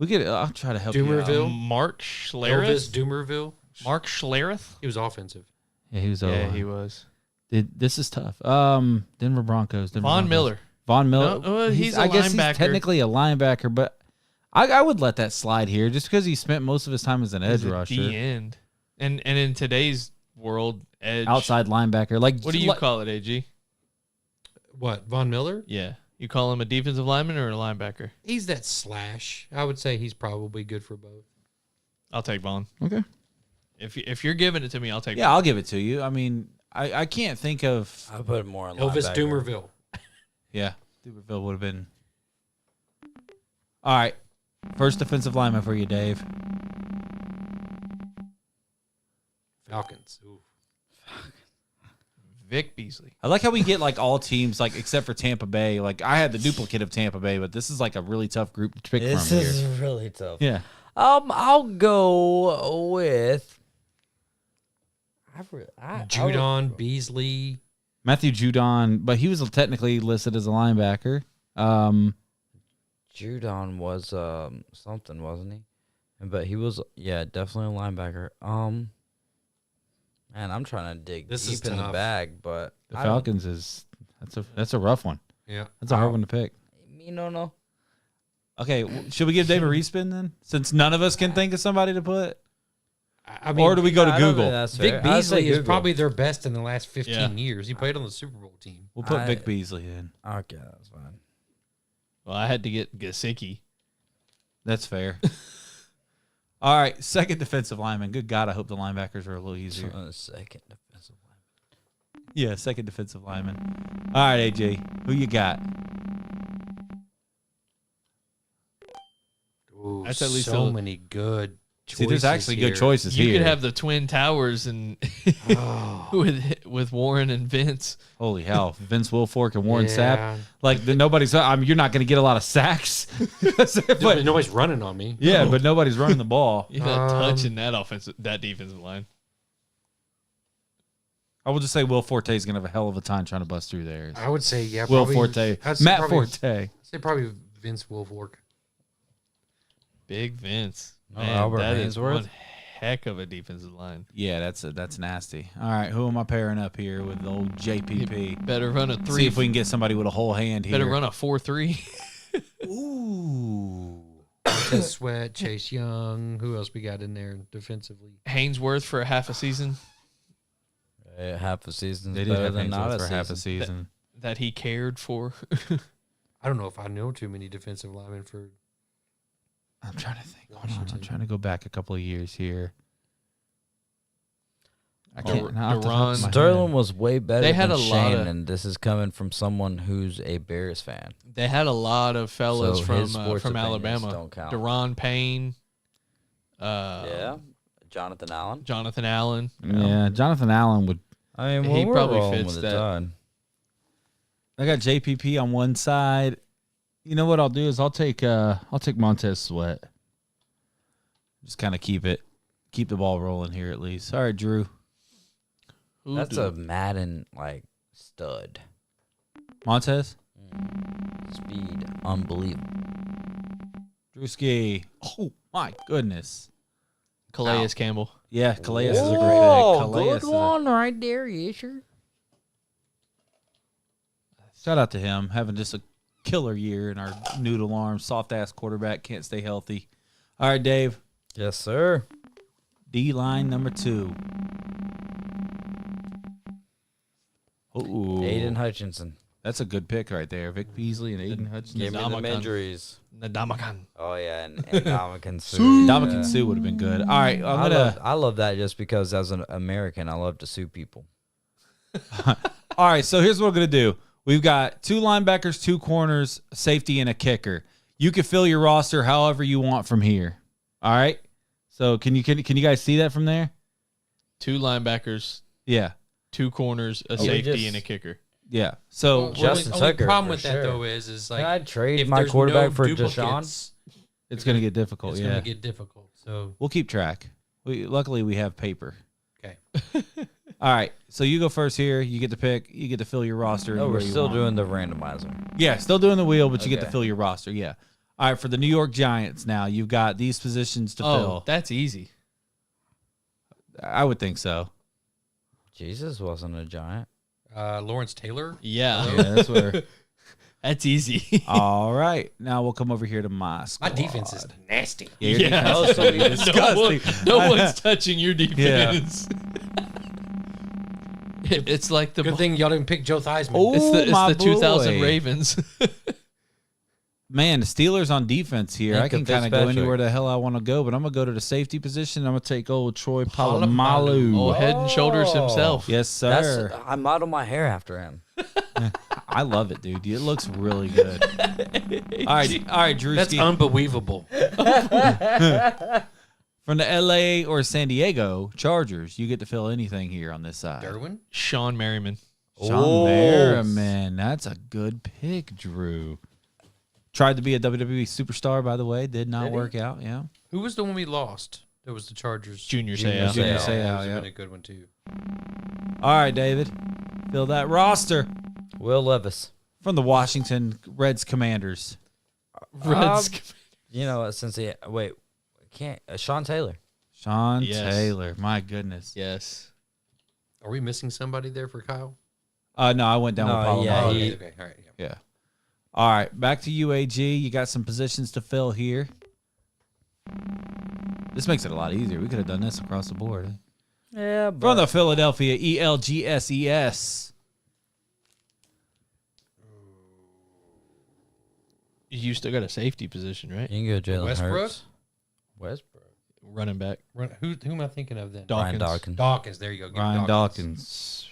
I'll try to help you out. Dumerville. Mark Elvis Schlereth. Dumerville. Mark Schlereth. He was offensive. Yeah, he was. Yeah, he was. This is tough. Denver Broncos. Von Miller. Von Miller. No, he's a I guess linebacker. he's technically a linebacker, but I would let that slide here just because he spent most of his time as an edge He's a rusher, D end. And in today's world, edge. outside linebacker. Like What do you call it, AG? What, Von Miller? Yeah. You call him a defensive lineman or a linebacker? He's that slash. I would say he's probably good for both. I'll take Vaughn. Okay. If you're giving it to me, I'll take Yeah, I'll give it to you. I mean, I can't think of. I put more on Elvis linebacker. Dumerville. Yeah, Duberville would have been. All right, first defensive lineman for you, Dave. Falcons. Ooh. Vic Beasley. I like how we get like all teams, like except for Tampa Bay. Like I had the duplicate of Tampa Bay, but this is like a really tough group to pick This from is here. really tough. Yeah. I'll go with. Judon Beasley. Matthew Judon, but he was technically listed as a linebacker. Judon was something, wasn't he? But he was definitely a linebacker. Man, I'm trying to dig This is deep in the tough. bag, but The Falcons that's a rough one. Yeah. That's a hard one to pick. No. Okay, should we give Dave a respin then? Since none of us can think of somebody to put, I mean, or do we go to I don't Google? think that's fair. Vic I'd say Beasley is Google. probably their best in the last 15 Yeah. years. He played on the Super Bowl team. We'll put I- Vic Beasley in. Okay, that's fine. Well, I had to get Gesicki. That's fair. All right, second defensive lineman. Good God, I hope the linebackers are a little easier. Second defensive line. Yeah, second defensive lineman. All right, AJ, who you got? Ooh, That's at least so a- many good choices. See, there's actually here. good choices You here. could have the Twin Towers and with Warren and Vince. Holy hell, Vince Wilfork and Warren Yeah. Sapp. Like nobody's. You're not going to get a lot of sacks. but Nobody's running on me. yeah, but nobody's running the ball. You're not touching that defensive line. I will just say Will Forte is going to have a hell of a time trying to bust through there. I would say, yeah. Will probably, Forte. Matt Forte. I'd say probably Vince Wilfork. Big Vince. Oh, Man, Albert that is Hainsworth? one heck of a defensive line. Yeah, that's nasty. All right, who am I pairing up here with the old JPP? Better run a 3. See if we can get somebody with a whole hand here. Better run a 4-3. Ooh. Montez Sweat, Chase Young. Who else we got in there defensively? Hainsworth for a half a season Half a season. They did have Hainsworth for half a season. that he cared for. I don't know if I know too many defensive linemen for. I'm trying to think. Hold on, I'm trying to go back a couple of years here. I can't. not off the top of my Sterling head. was way better They had than a lot Shane, of- and this is coming from someone who's a Bears fan. They had a lot of fellas So his sports from opinions Alabama. don't count. Deron Payne. Jonathan Allen. Jonathan Allen. Yeah, Jonathan Allen would. I mean, He we're probably rolling fits with that. it, Todd. I got JPP on one side. You know what I'll do is I'll take Montez Sweat. Just kind of keep the ball rolling here at least. All right, Drew. That's a Madden like stud. Montez. Speed, unbelievable. Drewski. Oh my goodness. Calais Campbell. Yeah, Calais is a great pick. Calais good is one right there, yes, sir. Shout out to him having just a killer year in our noodle arm, soft ass quarterback, can't stay healthy. All right, Dave. Yes, sir. D line number 2. Ooh, Aiden Hutchinson. that's a good pick right there. Vic Beasley and Aiden Hutchinson. Give me them Ndamukong. injuries. Ndamukong. Oh yeah, and Ndamukong Suh. Dominican Sue would have been good. All right, I love that just because as an American, I love to sue people. All right, so here's what we're gonna do. We've got 2 linebackers, 2 corners, safety, and a kicker. You can fill your roster however you want from here. All right. So can you guys see that from there? 2 linebackers, Yeah. 2 corners, a we safety, just- and a kicker. Yeah. So Well, Justin only Tucker, problem for with that sure. though is like Can I trade if my there's quarterback no for duplicates, Deshaun? it's gonna get difficult. It's Yeah. gonna get difficult. So We'll keep track. Luckily we have paper. okay, All right. So you go first here. You get to pick. You get to fill your roster. No, anywhere we're you still want. doing the randomizer. Yeah, still doing the wheel, but you get to Okay. fill your roster. Yeah. All right. For the New York Giants, now you've got these positions to Oh, fill. that's easy. I would think so. Jesus wasn't a giant. Lawrence Taylor. Yeah, Yeah, that's where. that's easy. All right. Now we'll come over here to my My squad. defense is nasty. Yeah, your Yeah. defense is pretty disgusting. No one's touching your defense. It's like the Good thing y'all didn't pick Joe Theismann. Oh, it's my the 2000 boy. Ravens. Man, the Steelers on defense here. Think I can of kind of go Fitzpatrick. anywhere the hell I want to go, but I'm going to go to the safety position. I'm going to take old Troy Polamalu. Oh, head and shoulders himself. Yes, sir. I modeled my hair after him. I love it, dude. It looks really good. All right, Drewski. That's unbelievable. From the LA or San Diego Chargers, you get to fill anything here on this side. Derwin. Sean Merriman. Sean Merriman. That's a good pick, Drew. Tried to be a WWE superstar, by the way. Did not work out. Yeah. Who was the one we lost? That was the Chargers. Junior Junior Seau. Junior Seau. Seau, That would yeah. have been a good one too. All right, David. Fill that roster Will Levis. from the Washington Reds Commanders. Reds. You know, since he can't Sean Taylor. Sean Yes. Taylor. My goodness. Yes. Are we missing somebody there for Kyle? No, I went down with No, Polamalu. yeah, Oh, he- okay. All right. Yeah. Yeah. All right, back to UAG. You got some positions to fill here. This makes it a lot easier. We could have done this across the board. Yeah, From the Philadelphia ELGSES. You still got a safety position, right? you can go Jalen Westbrook? Hurts. Westbrook. Running back. Who am I thinking of then? Dawkins. Ryan Dawkins. Dawkins. There you go. Give me Ryan Dawkins.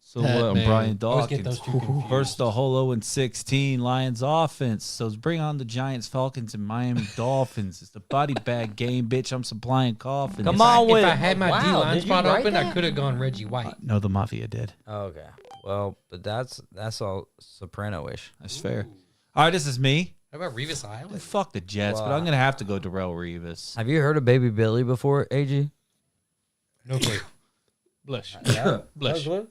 So That what? man. Brian I always get Dawkins. those two confused. First the whole 0-16 Lions offense. So bring on the Giants, Falcons, and Miami Dolphins. It's the body bag game, bitch. I'm supplying coffins. Come on If with I had my wow, D-line did you spot write open, I that? could have gone Reggie White. No, the Mafia did. Okay. Well, but that's all Soprano-ish. That's fair. All right, this is me. How about Revis Island? Fuck the Jets, but Wow. I'm going to have to go Darrelle Revis. Have you heard of Baby Billy before, AG? No clue. Bless you. Yeah. Bless you.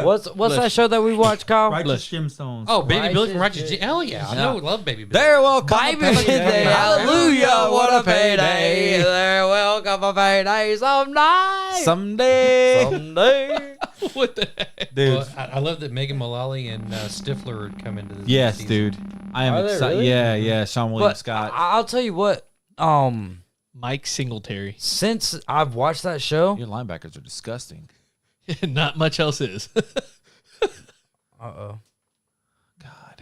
What's that show that we watch, Kyle? Righteous Gemstones. Oh, Baby Billy from Righteous Righteous. Hell yeah, I know. Love Baby Billy. There will come Baby, a payday. hallelujah, what a payday. There will come a payday someday. Someday. What the heck? Dude. Well, I love that Megan Mullally and Stifler come into this. Yes, season. dude. I am Are they excited. really? Yeah. Sean William But Scott. I'll tell you what, Mike Singletary. since I've watched that show, Your linebackers are disgusting. Not much else is. uh-oh.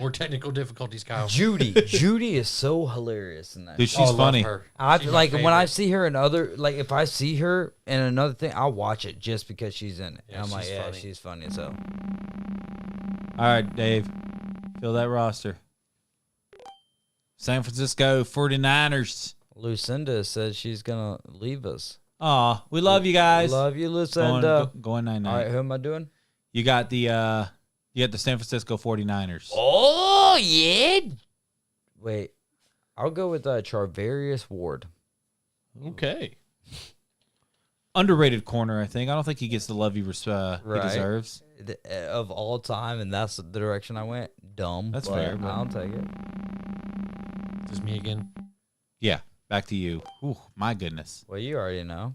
More technical difficulties, Kyle. Judy is so hilarious in that. Dude, show. she's I love funny. her. I She's my like when I favorite. see her in other, like if I see her in another thing, I'll watch it just because she's in it. Yeah, And I'm like, she's yeah, funny. she's funny. So All right, Dave. Fill that roster. San Francisco 49ers. Lucinda says she's gonna leave us. Aw, we love you guys. Love you, Lucinda. Going 9-9. All right, who am I doing? You got the San Francisco 49ers. Oh yeah. Wait, I'll go with Charvarius Ward. Okay. Underrated corner, I think. I don't think he gets the love he deserves. Of all time, and that's the direction I went. Dumb. That's but fair, but- I'll take it. This is me again. Yeah, back to you. Ooh, my goodness. Well, you already know.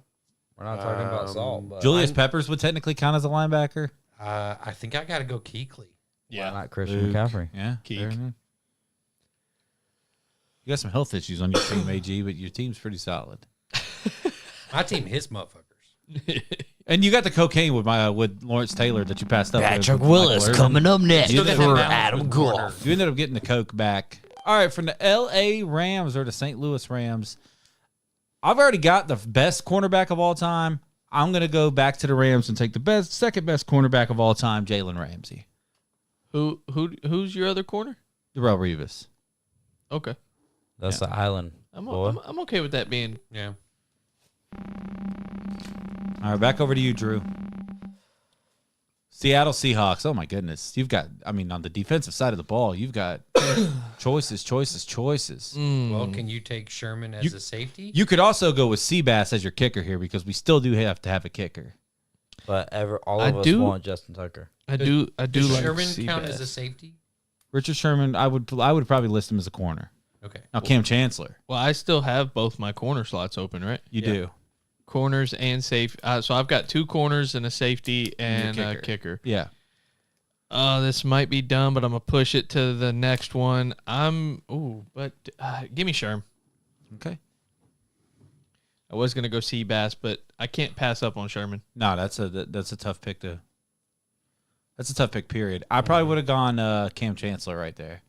We're not talking about Salt, but Julius Peppers would technically count as a linebacker. I think I got to go Kuechly. why not Christian McCaffrey? Yeah, Keek. fair enough. You got some health issues on your team, AG, but your team's pretty solid. My team hits motherfuckers. And you got the cocaine with Lawrence Taylor that you passed up. Patrick with Willis Michael Irvin. coming up next You did for that Adam balance with Warner. Goff. You ended up getting the coke back. All right, from the L.A. Rams or the St. Louis Rams, I've already got the best cornerback of all time. I'm going to go back to the Rams and take the second best cornerback of all time, Jalen Ramsey. Who's your other corner? Darrell Revis. Okay. That's the island. I'm boy. okay with that being. Yeah. All right, back over to you, Drew. Seattle Seahawks. Oh, my goodness. You've got, on the defensive side of the ball, you've got choices. Well, can you take Sherman as a safety? You could also go with Seabass as your kicker here because we still do have to have a kicker. But all of us want Justin Tucker. I do Does like Sherman Seabass. count as a safety? Richard Sherman, I would probably list him as a corner. Okay. Now, Cam Chancellor. Well, I still have both my corner slots open, right? You do. Corners and safe. So I've got 2 corners and a safety and a kicker. Yeah. This might be dumb, but I'm gonna push it to the next one. Give me Sherm. Okay. I was gonna go Seabass, but I can't pass up on Sherman. No, that's a tough pick to. That's a tough pick. Period. I probably would have gone Cam Chancellor right there.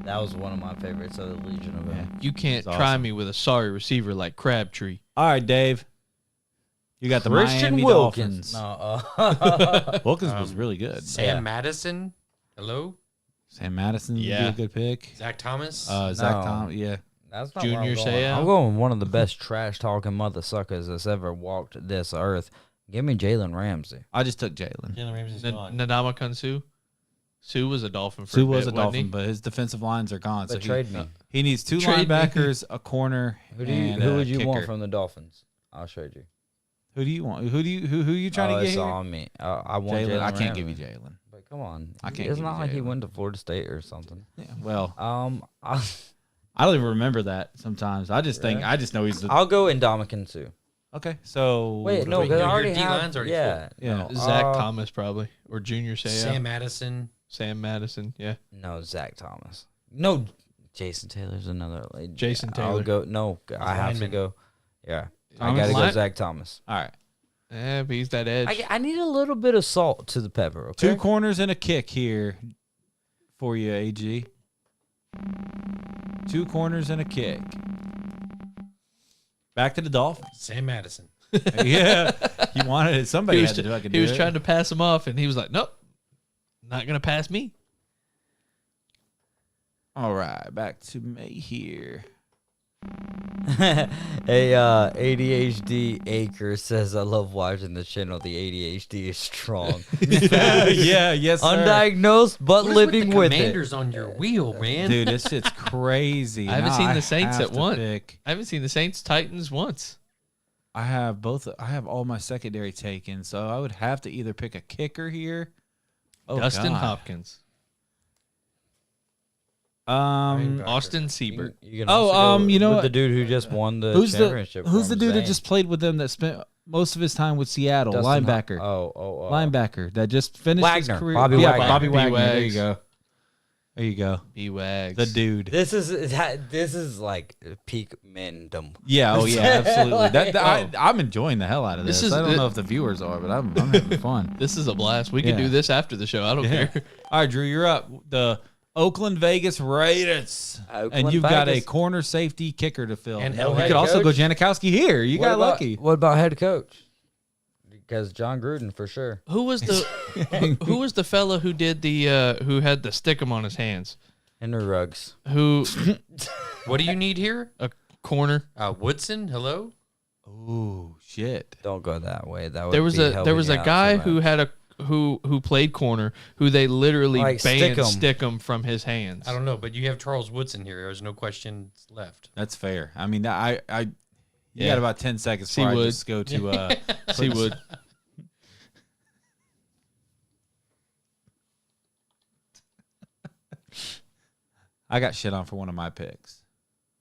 That was one of my favorites of the Legion of Boom. You can't That's try awesome. me with a sorry receiver like Crabtree. All right, Dave. You got the Christian Miami Wilkins. Dolphins. Wilkins was really good. Sam Madison. Hello. Sam Madison would Yeah. be a good pick. Zach Thomas. Zach No. Tom. Yeah. That's not Junior where I'm going. Seau? I'm going with one of the best trash talking mother suckers that's ever walked this earth. Give me Jalen Ramsey. I just took Jalen. Jalen Ramsey's gone. Nadama Kansu. Sue was a Dolphin for Sue a was bit, a wasn't he? Dolphin, but his defensive lines are gone. But So trade me. he needs 2 Trade me. linebackers, a corner, and Who a would you want kicker. from the Dolphins? I'll trade you. Who do you want? Who are you trying to It's get here? on me. I want Jalen. Jalen. I can't give Ramsey. you Jalen. But come on, I can't It's give not you like he Jalen. went to Florida State or something. Yeah. Well, I'll I don't even remember that sometimes. I just think Really? I just know he's the go Ndamukong too. okay. So Wait, no, Wait, because I your already D-line's have. already Yeah, full. Yeah. no, Zach Thomas probably or Junior Seau. Sam Madison. Sam Madison. Yeah. No, Zach Thomas. No, Jason Taylor's another. Jason I'll Taylor. go. No, I have to lineman. go. Yeah, I Thomas? gotta go Line- Zach Thomas. All right. Yeah, but he's that edge. I need a little bit of salt to the pepper. Okay. 2 corners and a kick here for you, AG. 2 corners and a kick. Back to the Dolphins. Sam Madison. Yeah, you wanted it. Somebody had to do. I could he do was it. trying to pass him off, and he was like, "Nope, not gonna pass me." All right, back to me here. Hey, ADHD Acre says, I love watching the channel. The ADHD is strong. yeah, yes, sir. Undiagnosed, but What is living with the with Commanders on your wheel, man. Dude, this shit's crazy. I haven't Now seen the Saints have at to once. pick- I haven't seen the Saints Titans once. I have both. I have all my secondary taken, so I would have to either pick a kicker here. Oh, Dustin God. Hopkins. Austin Seibert. You know what? The dude who just won the championship. Who's the dude that just played with them that spent most of his time with Seattle? Linebacker. Linebacker that just finished his career. Bobby Wagner. Bobby Wagner. There you go. There you go. B-Wags. The dude. This is like peak mendom. Yeah. Oh yeah. Absolutely. I'm enjoying the hell out of this. I don't know if the viewers are, but I'm having fun. This is a blast. We can do this after the show. I don't care. All right, Drew, you're up. The Oakland Vegas Raiders. And you've got a corner, safety, kicker to fill. And you could also go Janikowski here. You got lucky. What about head coach? Because John Gruden for sure. Who was the fella who did the who had the stickum on his hands? Henry Ruggs. Who? What do you need here? A corner. Woodson. Hello. Oh shit! Don't go that way. That would there was a guy who had who played corner who they literally banned stickum from his hands. I don't know, but you have Charles Woodson here. There's no questions left. That's fair. I mean, you got about 10 seconds before I just go to Seawood. I got shit on for one of my picks.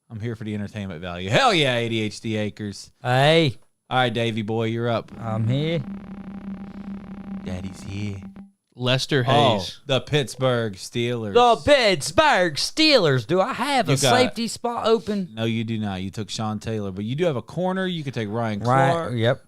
I'm here for the entertainment value. Hell yeah, ADHD Acres. Hey. All right, Davey boy, you're up. I'm here. Daddy's here. Lester Hayes. The Pittsburgh Steelers. The Pittsburgh Steelers. Do I have a safety spot open? No, you do not. You took Sean Taylor, but you do have a corner. You could take Ryan Clark. Yep.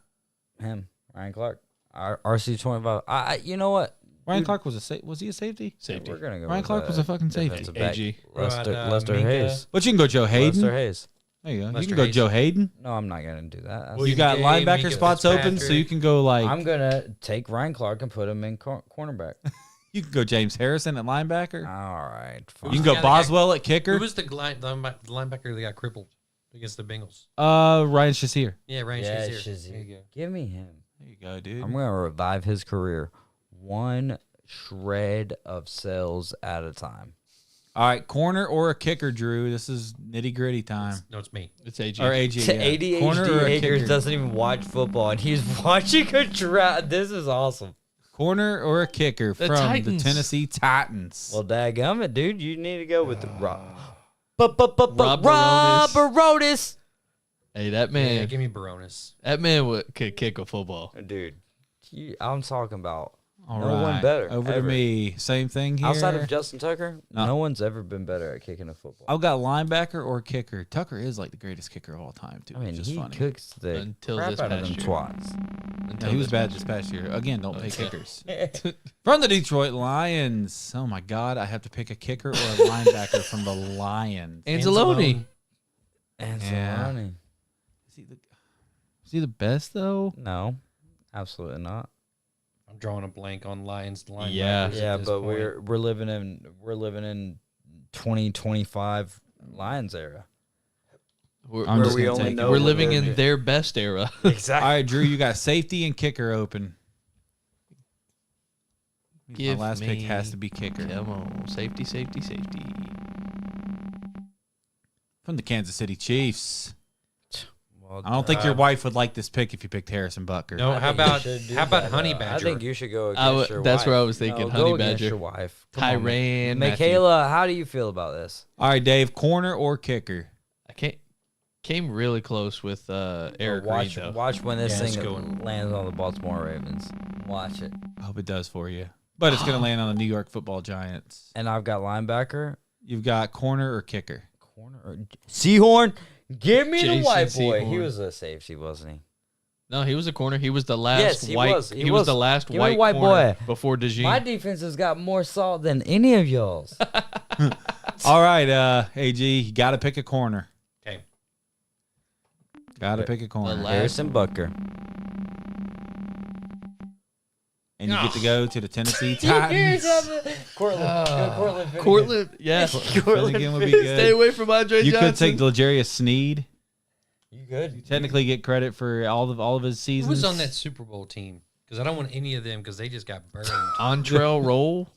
Him. Ryan Clark. RC25. You know what? Ryan Clark was he a safety? Safety. We're gonna go Ryan Clark was a fucking safety. AG. Lester Hayes. But you can go Joe Hayden. Lester Hayes. There you go. Lester you can go Hayes. Joe Hayden. No, I'm not gonna do that. You got linebacker spots open, so you can go like. I'm gonna take Ryan Clark and put him in cornerback. You can go James Harrison at linebacker. All right. Fine. You can go Boswell at kicker. Who was the linebacker that got crippled against the Bengals? Ryan Shazier. Yeah, Ryan Shazier. There you go. Give me him. There you go, dude. I'm gonna revive his career, one shred of cells at a time. All right, corner or a kicker, Drew. This is nitty gritty time. It's me. It's AG. Or AG. Yeah. ADHD Corner or a Akers kicker? doesn't even watch football, and he's watching a draft. This is awesome. Corner or a kicker from Titans. the Tennessee Titans. Well, dadgummit, dude, you need to go with the Rob Baronis. Baronis. Hey, that man. Yeah, give me Baronis. That man could kick a football. Dude, I'm talking about All no right. one better. Over ever. to me. Same thing here. Outside of Justin Tucker, No. no one's ever been better at kicking a football. I've got linebacker or kicker. Tucker is like the greatest kicker of all time, too. I mean, which is he funny. cooks the Until crap this out of past them year. twats. No, he was bad this past year. Again, don't pay kickers. From the Detroit Lions. Oh, my God. I have to pick a kicker or a linebacker from the Lions. Anzalone. Anzalone. Is he the best, though? No, absolutely not. I'm drawing a blank on Lions linebackers. Yeah, at this but point. we're living in 2025 Lions era. We're We're living in their best era. Exactly. All right, Drew, you got safety and kicker open. Give My last pick me- has to be kicker. Come on. Safety. From the Kansas City Chiefs. Well, I don't think your wife would like this pick if you picked Harrison Butker. No, how about Honey Badger? I think you should go against your that's wife. where I was thinking, No, Honey go against Badger. your wife. Come on, Tyrann Mathieu. Michaela, how do you feel about this? All right, Dave, corner or kicker? I came really close with Eric Reed, though. Watch when this Yeah, it's thing going. lands on the Baltimore Ravens. Watch it. I hope it does for you. But it's going to land on the New York Football Giants. And I've got linebacker, You've got corner or kicker? corner, or Seahorn. Give me Jason the white boy. He Sehorn. was a safety, wasn't he? No, he was a corner. He was the last Yes, he white. was. He He was was. the last Give me white, white corner boy. before DeJean. My defense has got more salt than any of y'all's. All right, AG, you got to pick a corner. Okay. Got to pick a corner. The Harrison Butker. And you get to go to the Tennessee Titans. Cortland, yeah. Finnegan would be good. Stay away from Andre You Johnson. could take L'Jarius Sneed. You good? Technically get credit for all of his seasons. Who was on that Super Bowl team? Because I don't want any of them because they just got burned. Entrell Roll.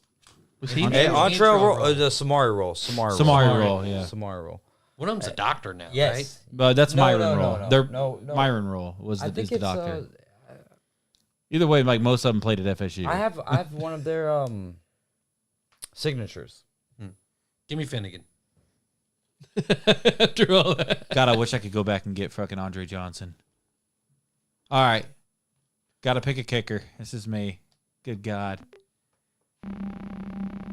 Was he? Hey, Entrell Entrell roll. roll, the Samari roll. Samari Samari roll, yeah. Samari roll. One of them's a doctor now, yes. right? But that's Myron Roll. No. Myron Roll is I the think it's doctor. Either way, like most of them played at FSU. I have one of their signatures. Give me Finnegan. After all that. God, I wish I could go back and get fucking Andre Johnson. All right. Got to pick a kicker. This is me. Good God.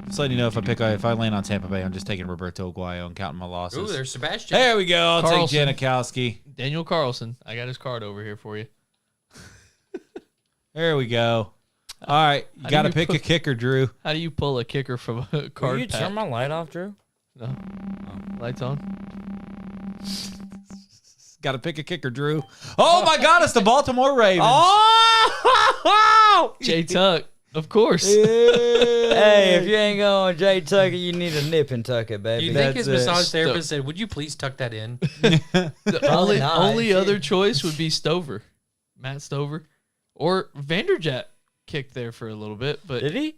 Just letting you know if I land on Tampa Bay, I'm just taking Roberto Aguayo and counting my losses. Ooh, there's Sebastian. There we go. I'll Carlson. take Janikowski. Daniel Carlson. I got his card over here for you. There we go. All right. You got to pick a kicker, Drew. How do you pull a kicker from a card Will you pack? turn my light off, Drew? No. Lights on. Got to pick a kicker, Drew. Oh, my God. It's the Baltimore Ravens. Oh! Jay Tuck. Of course. Hey, if you ain't going Jay Tucker, you need a nip and tuck it, baby. You think his That's it. massage therapist said, "Would you please tuck that in"? The Probably not. only other choice would be Stover. Matt Stover. Or Vanderjagt kicked there for a little bit, but Did he?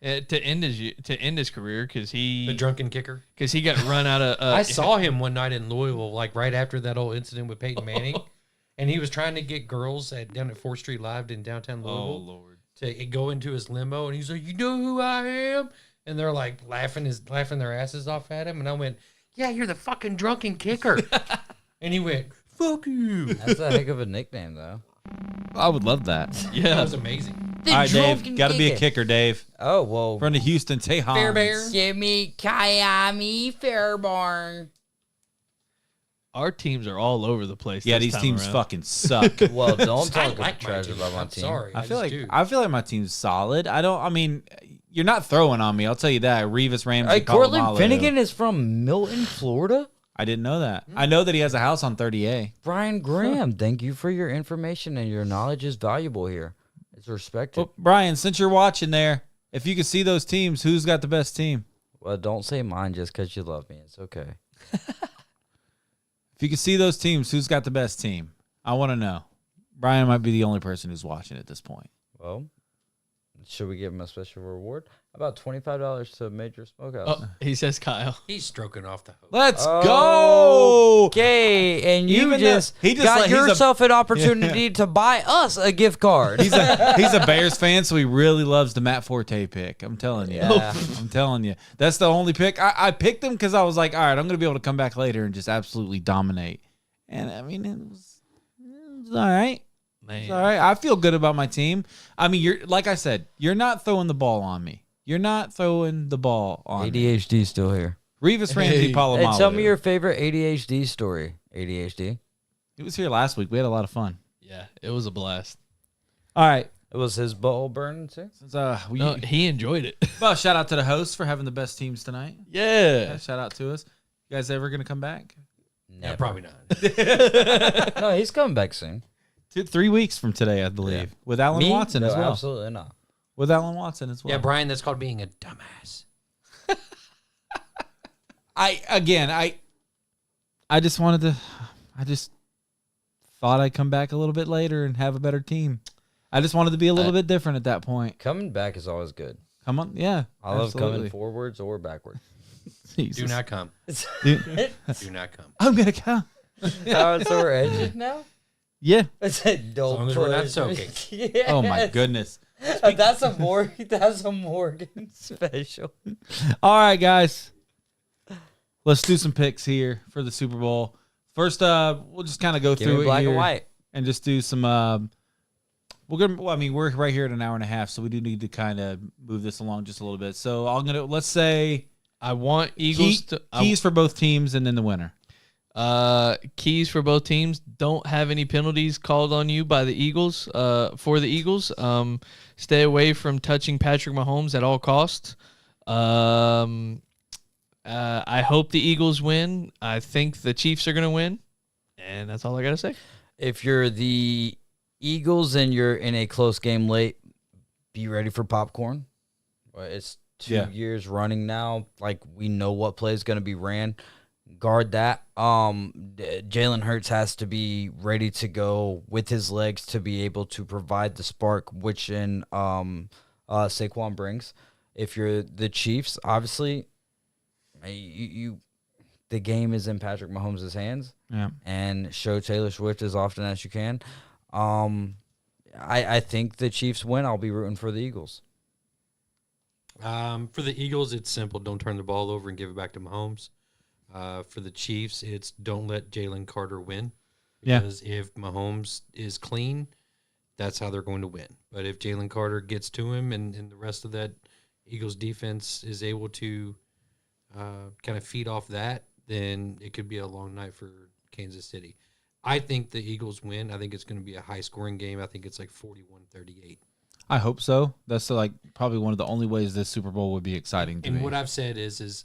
to end his career because The he drunken kicker. got run out of. I saw him one night in Louisville, like right after that whole incident with Peyton Manning, and he was trying to get girls down at 4th Street Live in downtown Louisville Lord. to go into his limo, and he's like, "You know who I am?" And they're like laughing their asses off at him, and I went, "Yeah, you're the fucking drunken kicker." And he went, "Fuck you." That's a heck of a nickname, though. I would love that. That Yeah. was amazing. All right, Dave. Got to be a kicker, Dave. Oh, well. Run to Houston. Say hi. Fair Bear. Give me Miami Fairborn. Our teams are all over the place. Yeah, this these time teams around. fucking suck. Well, don't I talk like my trash team. about my I'm team. sorry. I feel just like do. my team's solid. I mean, you're not throwing on me. I'll tell you that. Revis Ramsey. Hey, Cortland Polamalu. Finnegan is from Milton, Florida. I didn't know that. I know that he has a house on 30A. Brian Graham, thank you for your information, and your knowledge is valuable here. It's respected. Well, Brian, since you're watching there, if you could see those teams, who's got the best team? Well, don't say mine just because you love me. It's okay. If you could see those teams, who's got the best team? I want to know. Brian might be the only person who's watching at this point. Well, should we give him a special reward? About $25 to Major Smokehouse. Oh, he says Kyle. He's stroking off the hook. Let's Oh, go. Okay, and you Even just, though- he just got like- he's a- yourself an opportunity to buy us a gift card. He's a Bears fan, so he really loves the Matt Forte pick. I'm telling you. Yeah. I'm telling you. That's the only pick. I picked him because I was like, all right, I'm going to be able to come back later and just absolutely dominate. And, I mean, it was all right. Man. It's all right. I feel good about my team. I mean, you're like I said, you're not throwing the ball on me. You're not throwing the ball on me. ADHD still here. Revis Ramsey Hey. Polamalu. Hey, tell me your favorite ADHD story. ADHD. He was here last week. We had a lot of fun. Yeah, it was a blast. All right. It was his butthole burning too. Since, we, No, he enjoyed it. well, shout out to the hosts for having the best teams tonight. Yeah. Shout out to us. You guys ever going to come back? Yeah, probably not. No, he's coming back soon. 3 weeks from today, I believe, with Alan Me? Watson No, as well. absolutely not. With Alan Watson as well. Yeah, Brian, that's called being a dumbass. I just wanted to. I just thought I'd come back a little bit later and have a better team. I just wanted to be a little bit different at that point. Coming back is always good. Come on, yeah. I love absolutely. coming forwards or backwards. Jesus. Do not come. Dude, Do not come. I'm gonna come. Oh, so we're edging now? Yeah. It's a dope. As long as we're not push. soaking. Yes. Oh my goodness. That's a Morgan special. All right, guys. Let's do some picks here for the Super Bowl. First, we'll just kind of go Give through me it black here and white. and just do some. We're right here at an hour and a half, so we do need to kind of move this along just a little bit. So let's say I want Eagles to keys for both teams, and then the winner. keys for both teams. Don't have any penalties called on you by the Eagles. For the Eagles, stay away from touching Patrick Mahomes at all costs. I hope the Eagles win. I think the Chiefs are going to win, and that's all I got to say. If you're the Eagles and you're in a close game late, be ready for popcorn. It's 2 years running now. Like, we know what play is going to be ran. Guard that. Jalen Hurts has to be ready to go with his legs to be able to provide the spark, which in Saquon brings. If you're the Chiefs, obviously, you the game is in Patrick Mahomes' hands. Yeah. And show Taylor Swift as often as you can. I think the Chiefs win. I'll be rooting for the Eagles. For the Eagles, it's simple. Don't turn the ball over and give it back to Mahomes. For the Chiefs, it's don't let Jalen Carter win. Because if Mahomes is clean, that's how they're going to win. But if Jalen Carter gets to him and the rest of that Eagles defense is able to kind of feed off that, then it could be a long night for Kansas City. I think the Eagles win. I think it's going to be a high-scoring game. I think it's like 41-38. I hope so. That's like probably one of the only ways this Super Bowl would be exciting to me. And what I've said is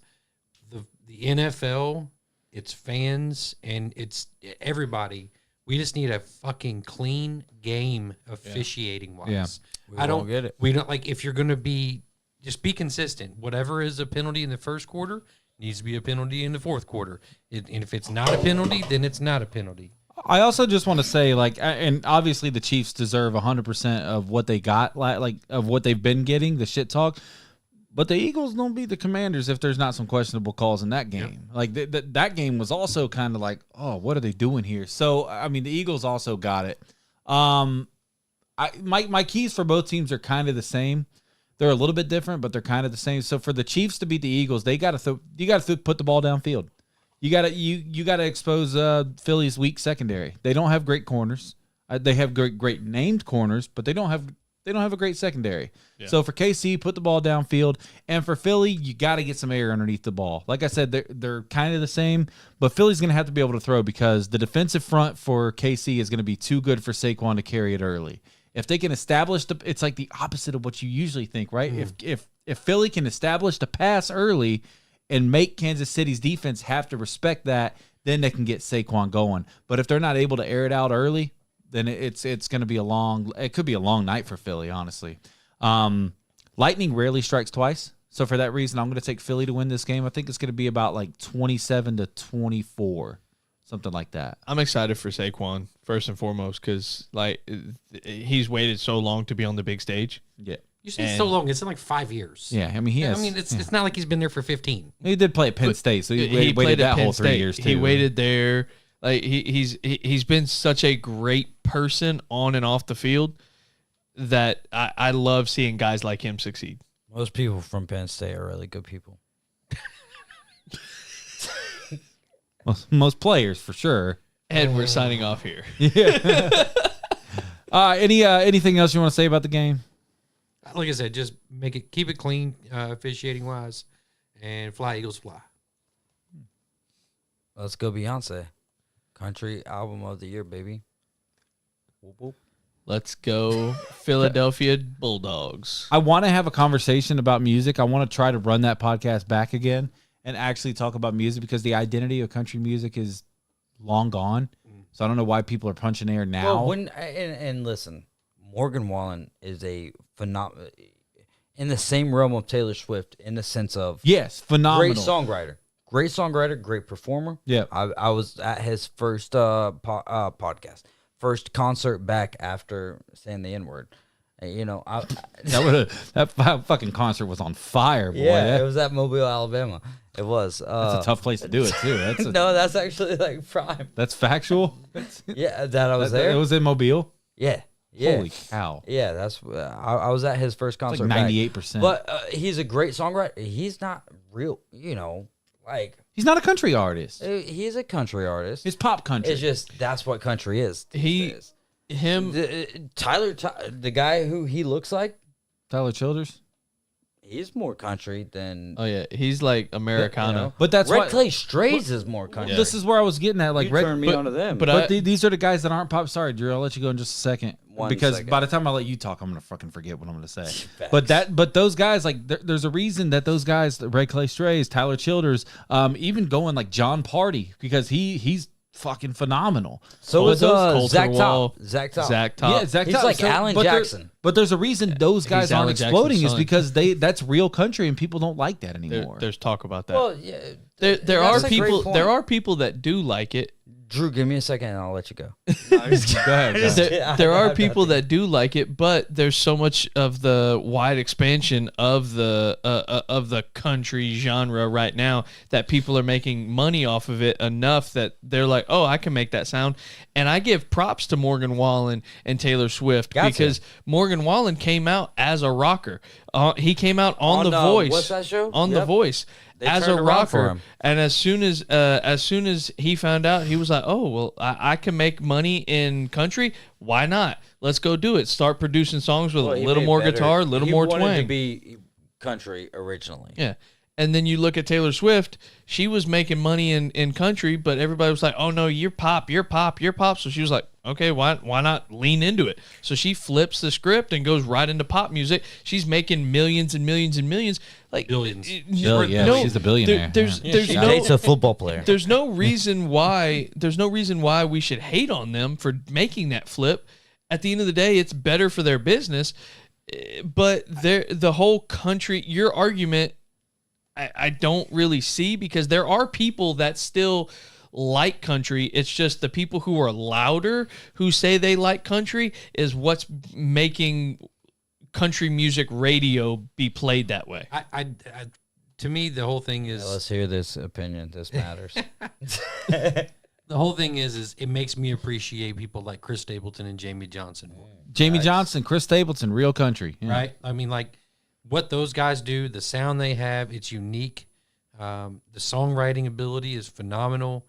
the NFL, its fans, and it's everybody. We just need a fucking clean game officiating wise. Yeah. I don't get it. We don't like if you're going to be just be consistent. Whatever is a penalty in the first quarter needs to be a penalty in the fourth quarter. And if it's not a penalty, then it's not a penalty. I also just want to say, like, and obviously the Chiefs deserve 100% of what they got, like of what they've been getting, the shit talk. But the Eagles don't beat the Commanders if there's not some questionable calls in that game. Yep. Like that game was also kind of like, oh, what are they doing here? So I mean, the Eagles also got it. My keys for both teams are kind of the same. They're a little bit different, but they're kind of the same. So for the Chiefs to beat the Eagles, they got to put the ball downfield. You got to expose Philly's weak secondary. They don't have great corners. They have great named corners, but they don't have a great secondary. Yeah. So for KC, put the ball downfield, and for Philly, you got to get some air underneath the ball. Like I said, they're kind of the same, but Philly's going to have to be able to throw because the defensive front for KC is going to be too good for Saquon to carry it early. If they can establish it's like the opposite of what you usually think, right? If Philly can establish the pass early and make Kansas City's defense have to respect that, then they can get Saquon going. But if they're not able to air it out early, then it's going to be it could be a long night for Philly, honestly. Lightning rarely strikes twice. So for that reason, I'm going to take Philly to win this game. I think it's going to be about like 27-24, something like that. I'm excited for Saquon, first and foremost, because like he's waited so long to be on the big stage. Yeah. You say so long. It's in like 5 years. Yeah, I mean, it's not like he's been there for 15. He did play at Penn State, so he waited that whole 3 years, too. He waited there. Like he's been such a great person on and off the field that I love seeing guys like him succeed. Most people from Penn State are really good people. Most players, for sure. And we're signing off here. Yeah. Anything else you want to say about the game? Like I said, just keep it clean, officiating wise, and fly Eagles fly. Let's go Beyonce. Country album of the year, baby. Whoop, whoop. Let's go Philadelphia Bulldogs. I want to have a conversation about music. I want to try to run that podcast back again and actually talk about music because the identity of country music is long gone. So I don't know why people are punching air now. Well, and listen, Morgan Wallen is a phenomenal in the same realm of Taylor Swift in the sense of phenomenal, great songwriter, great performer. Yeah, I was at his first podcast, first concert back after saying the N-word. That fucking concert was on fire, boy. Yeah, it was at Mobile, Alabama. It was. That's a tough place to do it too. That's actually like prime. That's factual. Yeah, that I was there. It was in Mobile. Yeah. Holy cow! Yeah, that's I was at his first concert. Like 98%. But he's a great songwriter. He's not real, like he's not a country artist. He's a country artist. It's pop country. It's just that's what country is. Tyler, the guy who he looks like, Tyler Childers. He's more country than. Oh yeah, he's like Americana. But that's Red Clay Strays is more country. Yeah. This is where I was getting at. Like you turned me onto them. But these are the guys that aren't pop. Sorry, Drew. I'll let you go in just a second. Because by the time I let you talk, I'm gonna fucking forget what I'm gonna say. But those guys, like, there's a reason that those guys, Red Clay Strays, Tyler Childers, even going like John Party, because he's fucking phenomenal. So is Zach Top. Zach Top. Yeah, Zach He's Top. like Alan Jackson. But there's a reason those guys aren't exploding is because that's real country and people don't like that anymore. There's talk about that. Well, yeah. There are people that do like it. Drew, give me a second and I'll let you go. Go ahead. There are people that do like it, but there's so much of the wide expansion of the country genre right now that people are making money off of it enough that they're like, oh, I can make that sound. And I give props to Morgan Wallen and Taylor Swift because Morgan Wallen came out as a rocker. He came out on The Voice. What's that show? On The Voice. As a rocker, and as soon as he found out, he was like, "Oh well, I can make money in country. Why not? Let's go do it. Start producing songs with a little more guitar, a little more twang." He wanted to be country originally. Yeah, and then you look at Taylor Swift. She was making money in country, but everybody was like, "Oh no, you're pop, you're pop, you're pop." So she was like, "Okay, why not lean into it?" So she flips the script and goes right into pop music. She's making millions and millions and millions. Like billions. She's a billionaire. There's She dates a football player. There's no reason why we should hate on them for making that flip. At the end of the day, it's better for their business. But the whole country, your argument, I don't really see, because there are people that still like country. It's just the people who are louder, who say they like country, is what's making country music radio be played that way. To me, the whole thing is... let's hear this opinion. This matters. The whole thing is it makes me appreciate people like Chris Stapleton and Jamie Johnson. Jamie Johnson, Chris Stapleton, real country. Yeah. Right? I mean, like, what those guys do, the sound they have, it's unique. The songwriting ability is phenomenal.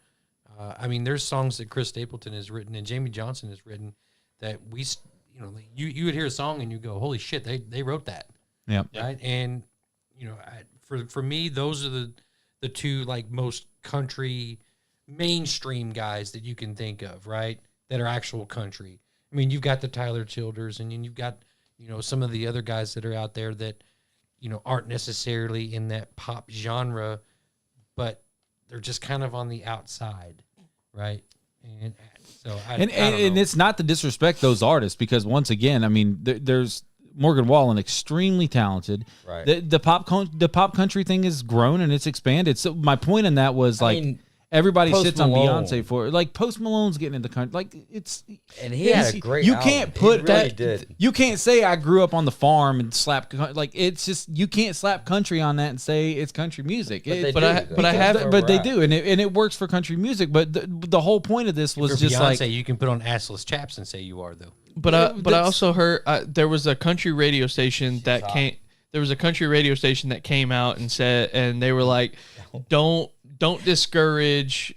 I mean, there's songs that Chris Stapleton has written and Jamie Johnson has written that you would hear a song and you go, holy shit, they wrote that. Yeah. Right. And, for me, those are the two like most country mainstream guys that you can think of, right? That are actual country. I mean, you've got the Tyler Childers and you've got, some of the other guys that are out there that, aren't necessarily in that pop genre, but they're just kind of on the outside. Right. And so I don't know. It's not to disrespect those artists, because once again, I mean, there's Morgan Wallen, extremely talented. Right. The pop country thing has grown and it's expanded. So my point in that was everybody sits on Beyonce for it. Like Post Malone's getting into country. Like and he had a great. You album. can't put he really that. Did. You can't say I grew up on the farm and slap like it's just you can't slap country on that and say it's country music. But they do, and it works for country music. But the whole point of this was just Beyonce, like you can put on assless chaps and say you are though. But I also heard there was a country radio station that came. There was a country radio station that came out and said, and they were like, don't discourage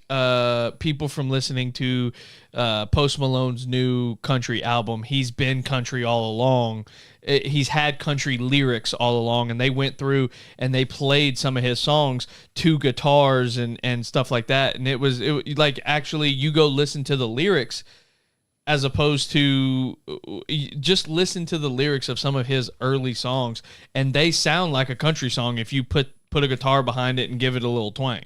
people from listening to Post Malone's new country album. He's been country all along. He's had country lyrics all along, and they went through and they played some of his songs to guitars and stuff like that. And it was like, actually, you go listen to the lyrics, as opposed to just listen to the lyrics of some of his early songs, and they sound like a country song if you put a guitar behind it and give it a little twang.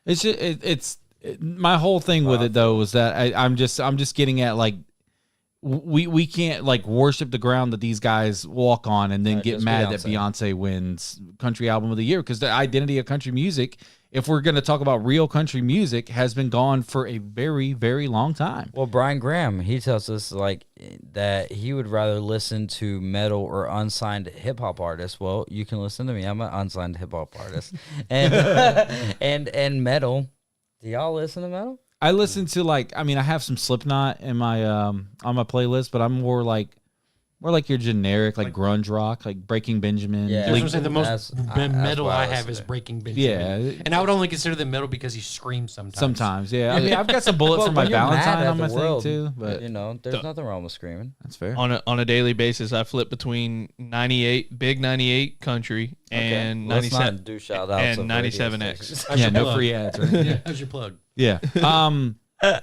It's just, my whole thing with it though was that I'm just getting at, like, we can't like worship the ground that these guys walk on and then get mad that Beyonce wins country album of the year, because the identity of country music, if we're going to talk about real country music, has been gone for a very, very long time. Well, Brian Graham, he tells us like that he would rather listen to metal or unsigned hip hop artists. Well, you can listen to me. I'm an unsigned hip hop artist, and and metal. Do y'all listen to metal? I listen to I have some Slipknot in my on my playlist, but I'm more like your generic like grunge rock, like Breaking Benjamin. Yeah, I was gonna say the most metal I have is Breaking Benjamin. Yeah, and I would only consider them metal because he screams sometimes. Sometimes, yeah. I mean, I've got some Bullet for My Valentine on my thing too, but there's nothing wrong with screaming. That's fair. On a daily basis, I flip between 98 country and 97 do shout outs and 97X. Yeah, no free ads. Right? Yeah, how's your plug? Yeah.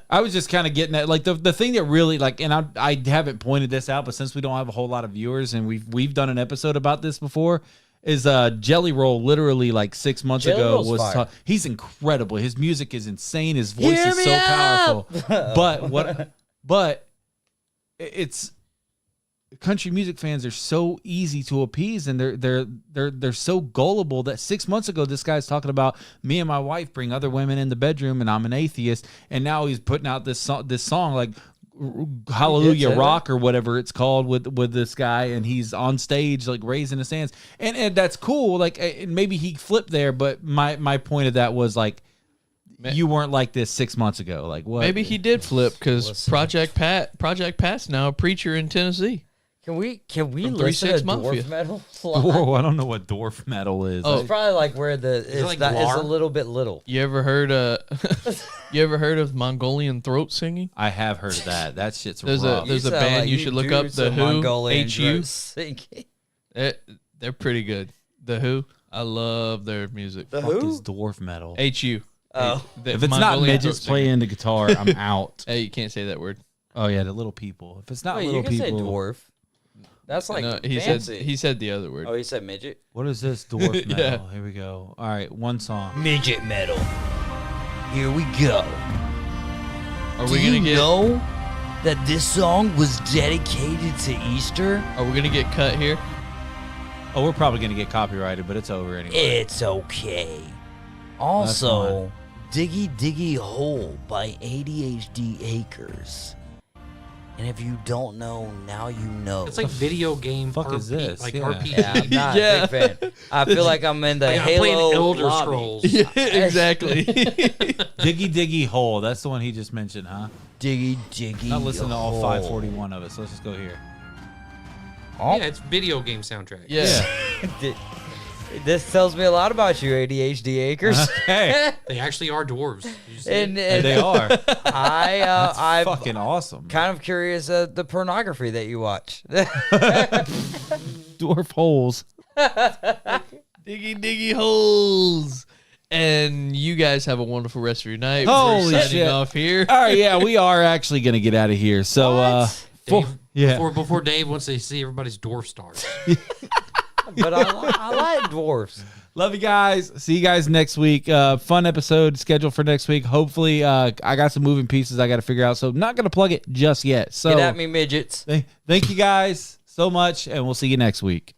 I was just kind of getting at like the thing that really like, and I haven't pointed this out, but since we don't have a whole lot of viewers and we've done an episode about this before, is Jelly Roll literally like 6 months ago was he's incredible. His music is insane. His voice is so powerful. But it's country music fans are so easy to appease, and they're so gullible that 6 months ago this guy's talking about me and my wife bring other women in the bedroom and I'm an atheist, and now he's putting out this song like Hallelujah Rock or whatever it's called with this guy, and he's on stage like raising his hands, and that's cool. Like, and maybe he flipped there, but my point of that was like, you weren't like this 6 months ago. Like, what? Maybe he did flip because Project Pat's now a preacher in Tennessee. Can we listen to dwarf metal? Oh, I don't know what dwarf metal is. Oh, it's probably like where it's a little bit little. You ever heard of Mongolian throat singing? I have heard of that. That shit's rough. There's a band like you should look up, The Who. HU. They're pretty good. The Who. I love their music. The Who is dwarf metal. HU. Oh, if it's not midgets playing the guitar, I'm out. Hey, you can't say that word. Oh yeah, the little people. If it's not little you can people, say dwarf. That's like no, fancy. He said the other word. Oh, he said midget. What is this dwarf metal? Here we go. All right, one song. Midget metal. Here we go. Do you know that this song was dedicated to Easter? Are we gonna get cut here? Oh, we're probably gonna get copyrighted, but it's over anyway. It's okay. Also, Diggy Diggy Hole by ADHD Acres. And if you don't know, now you know. It's like video game. Fuck is this? Like yeah. RPG. Yeah, I'm not a big fan. I feel like I'm in the Halo Elder lobby. Scrolls. Yeah, exactly. Diggy Diggy Hole. That's the one he just mentioned, huh? Diggy Diggy. Not listen to all Hole. 541 of it. So let's just go here. Oh. Yeah, it's video game soundtrack. Yeah. This tells me a lot about you, ADHD Acres. Hey, They actually are dwarves. Did you see and they are. I'm Fucking awesome. kind of curious the pornography that you watch. Dwarf holes. Diggy diggy holes. And you guys have a wonderful rest of your night. Holy We're signing shit. off here. All right, yeah, we are actually gonna get out of here. So, Dave, before Dave wants to see everybody's dwarf stars. But I like dwarfs. Love you guys. See you guys next week. Fun episode scheduled for next week. Hopefully, I got some moving pieces I got to figure out. So, not gonna plug it just yet. So, Get at me, midgets. Thank you guys so much, and we'll see you next week.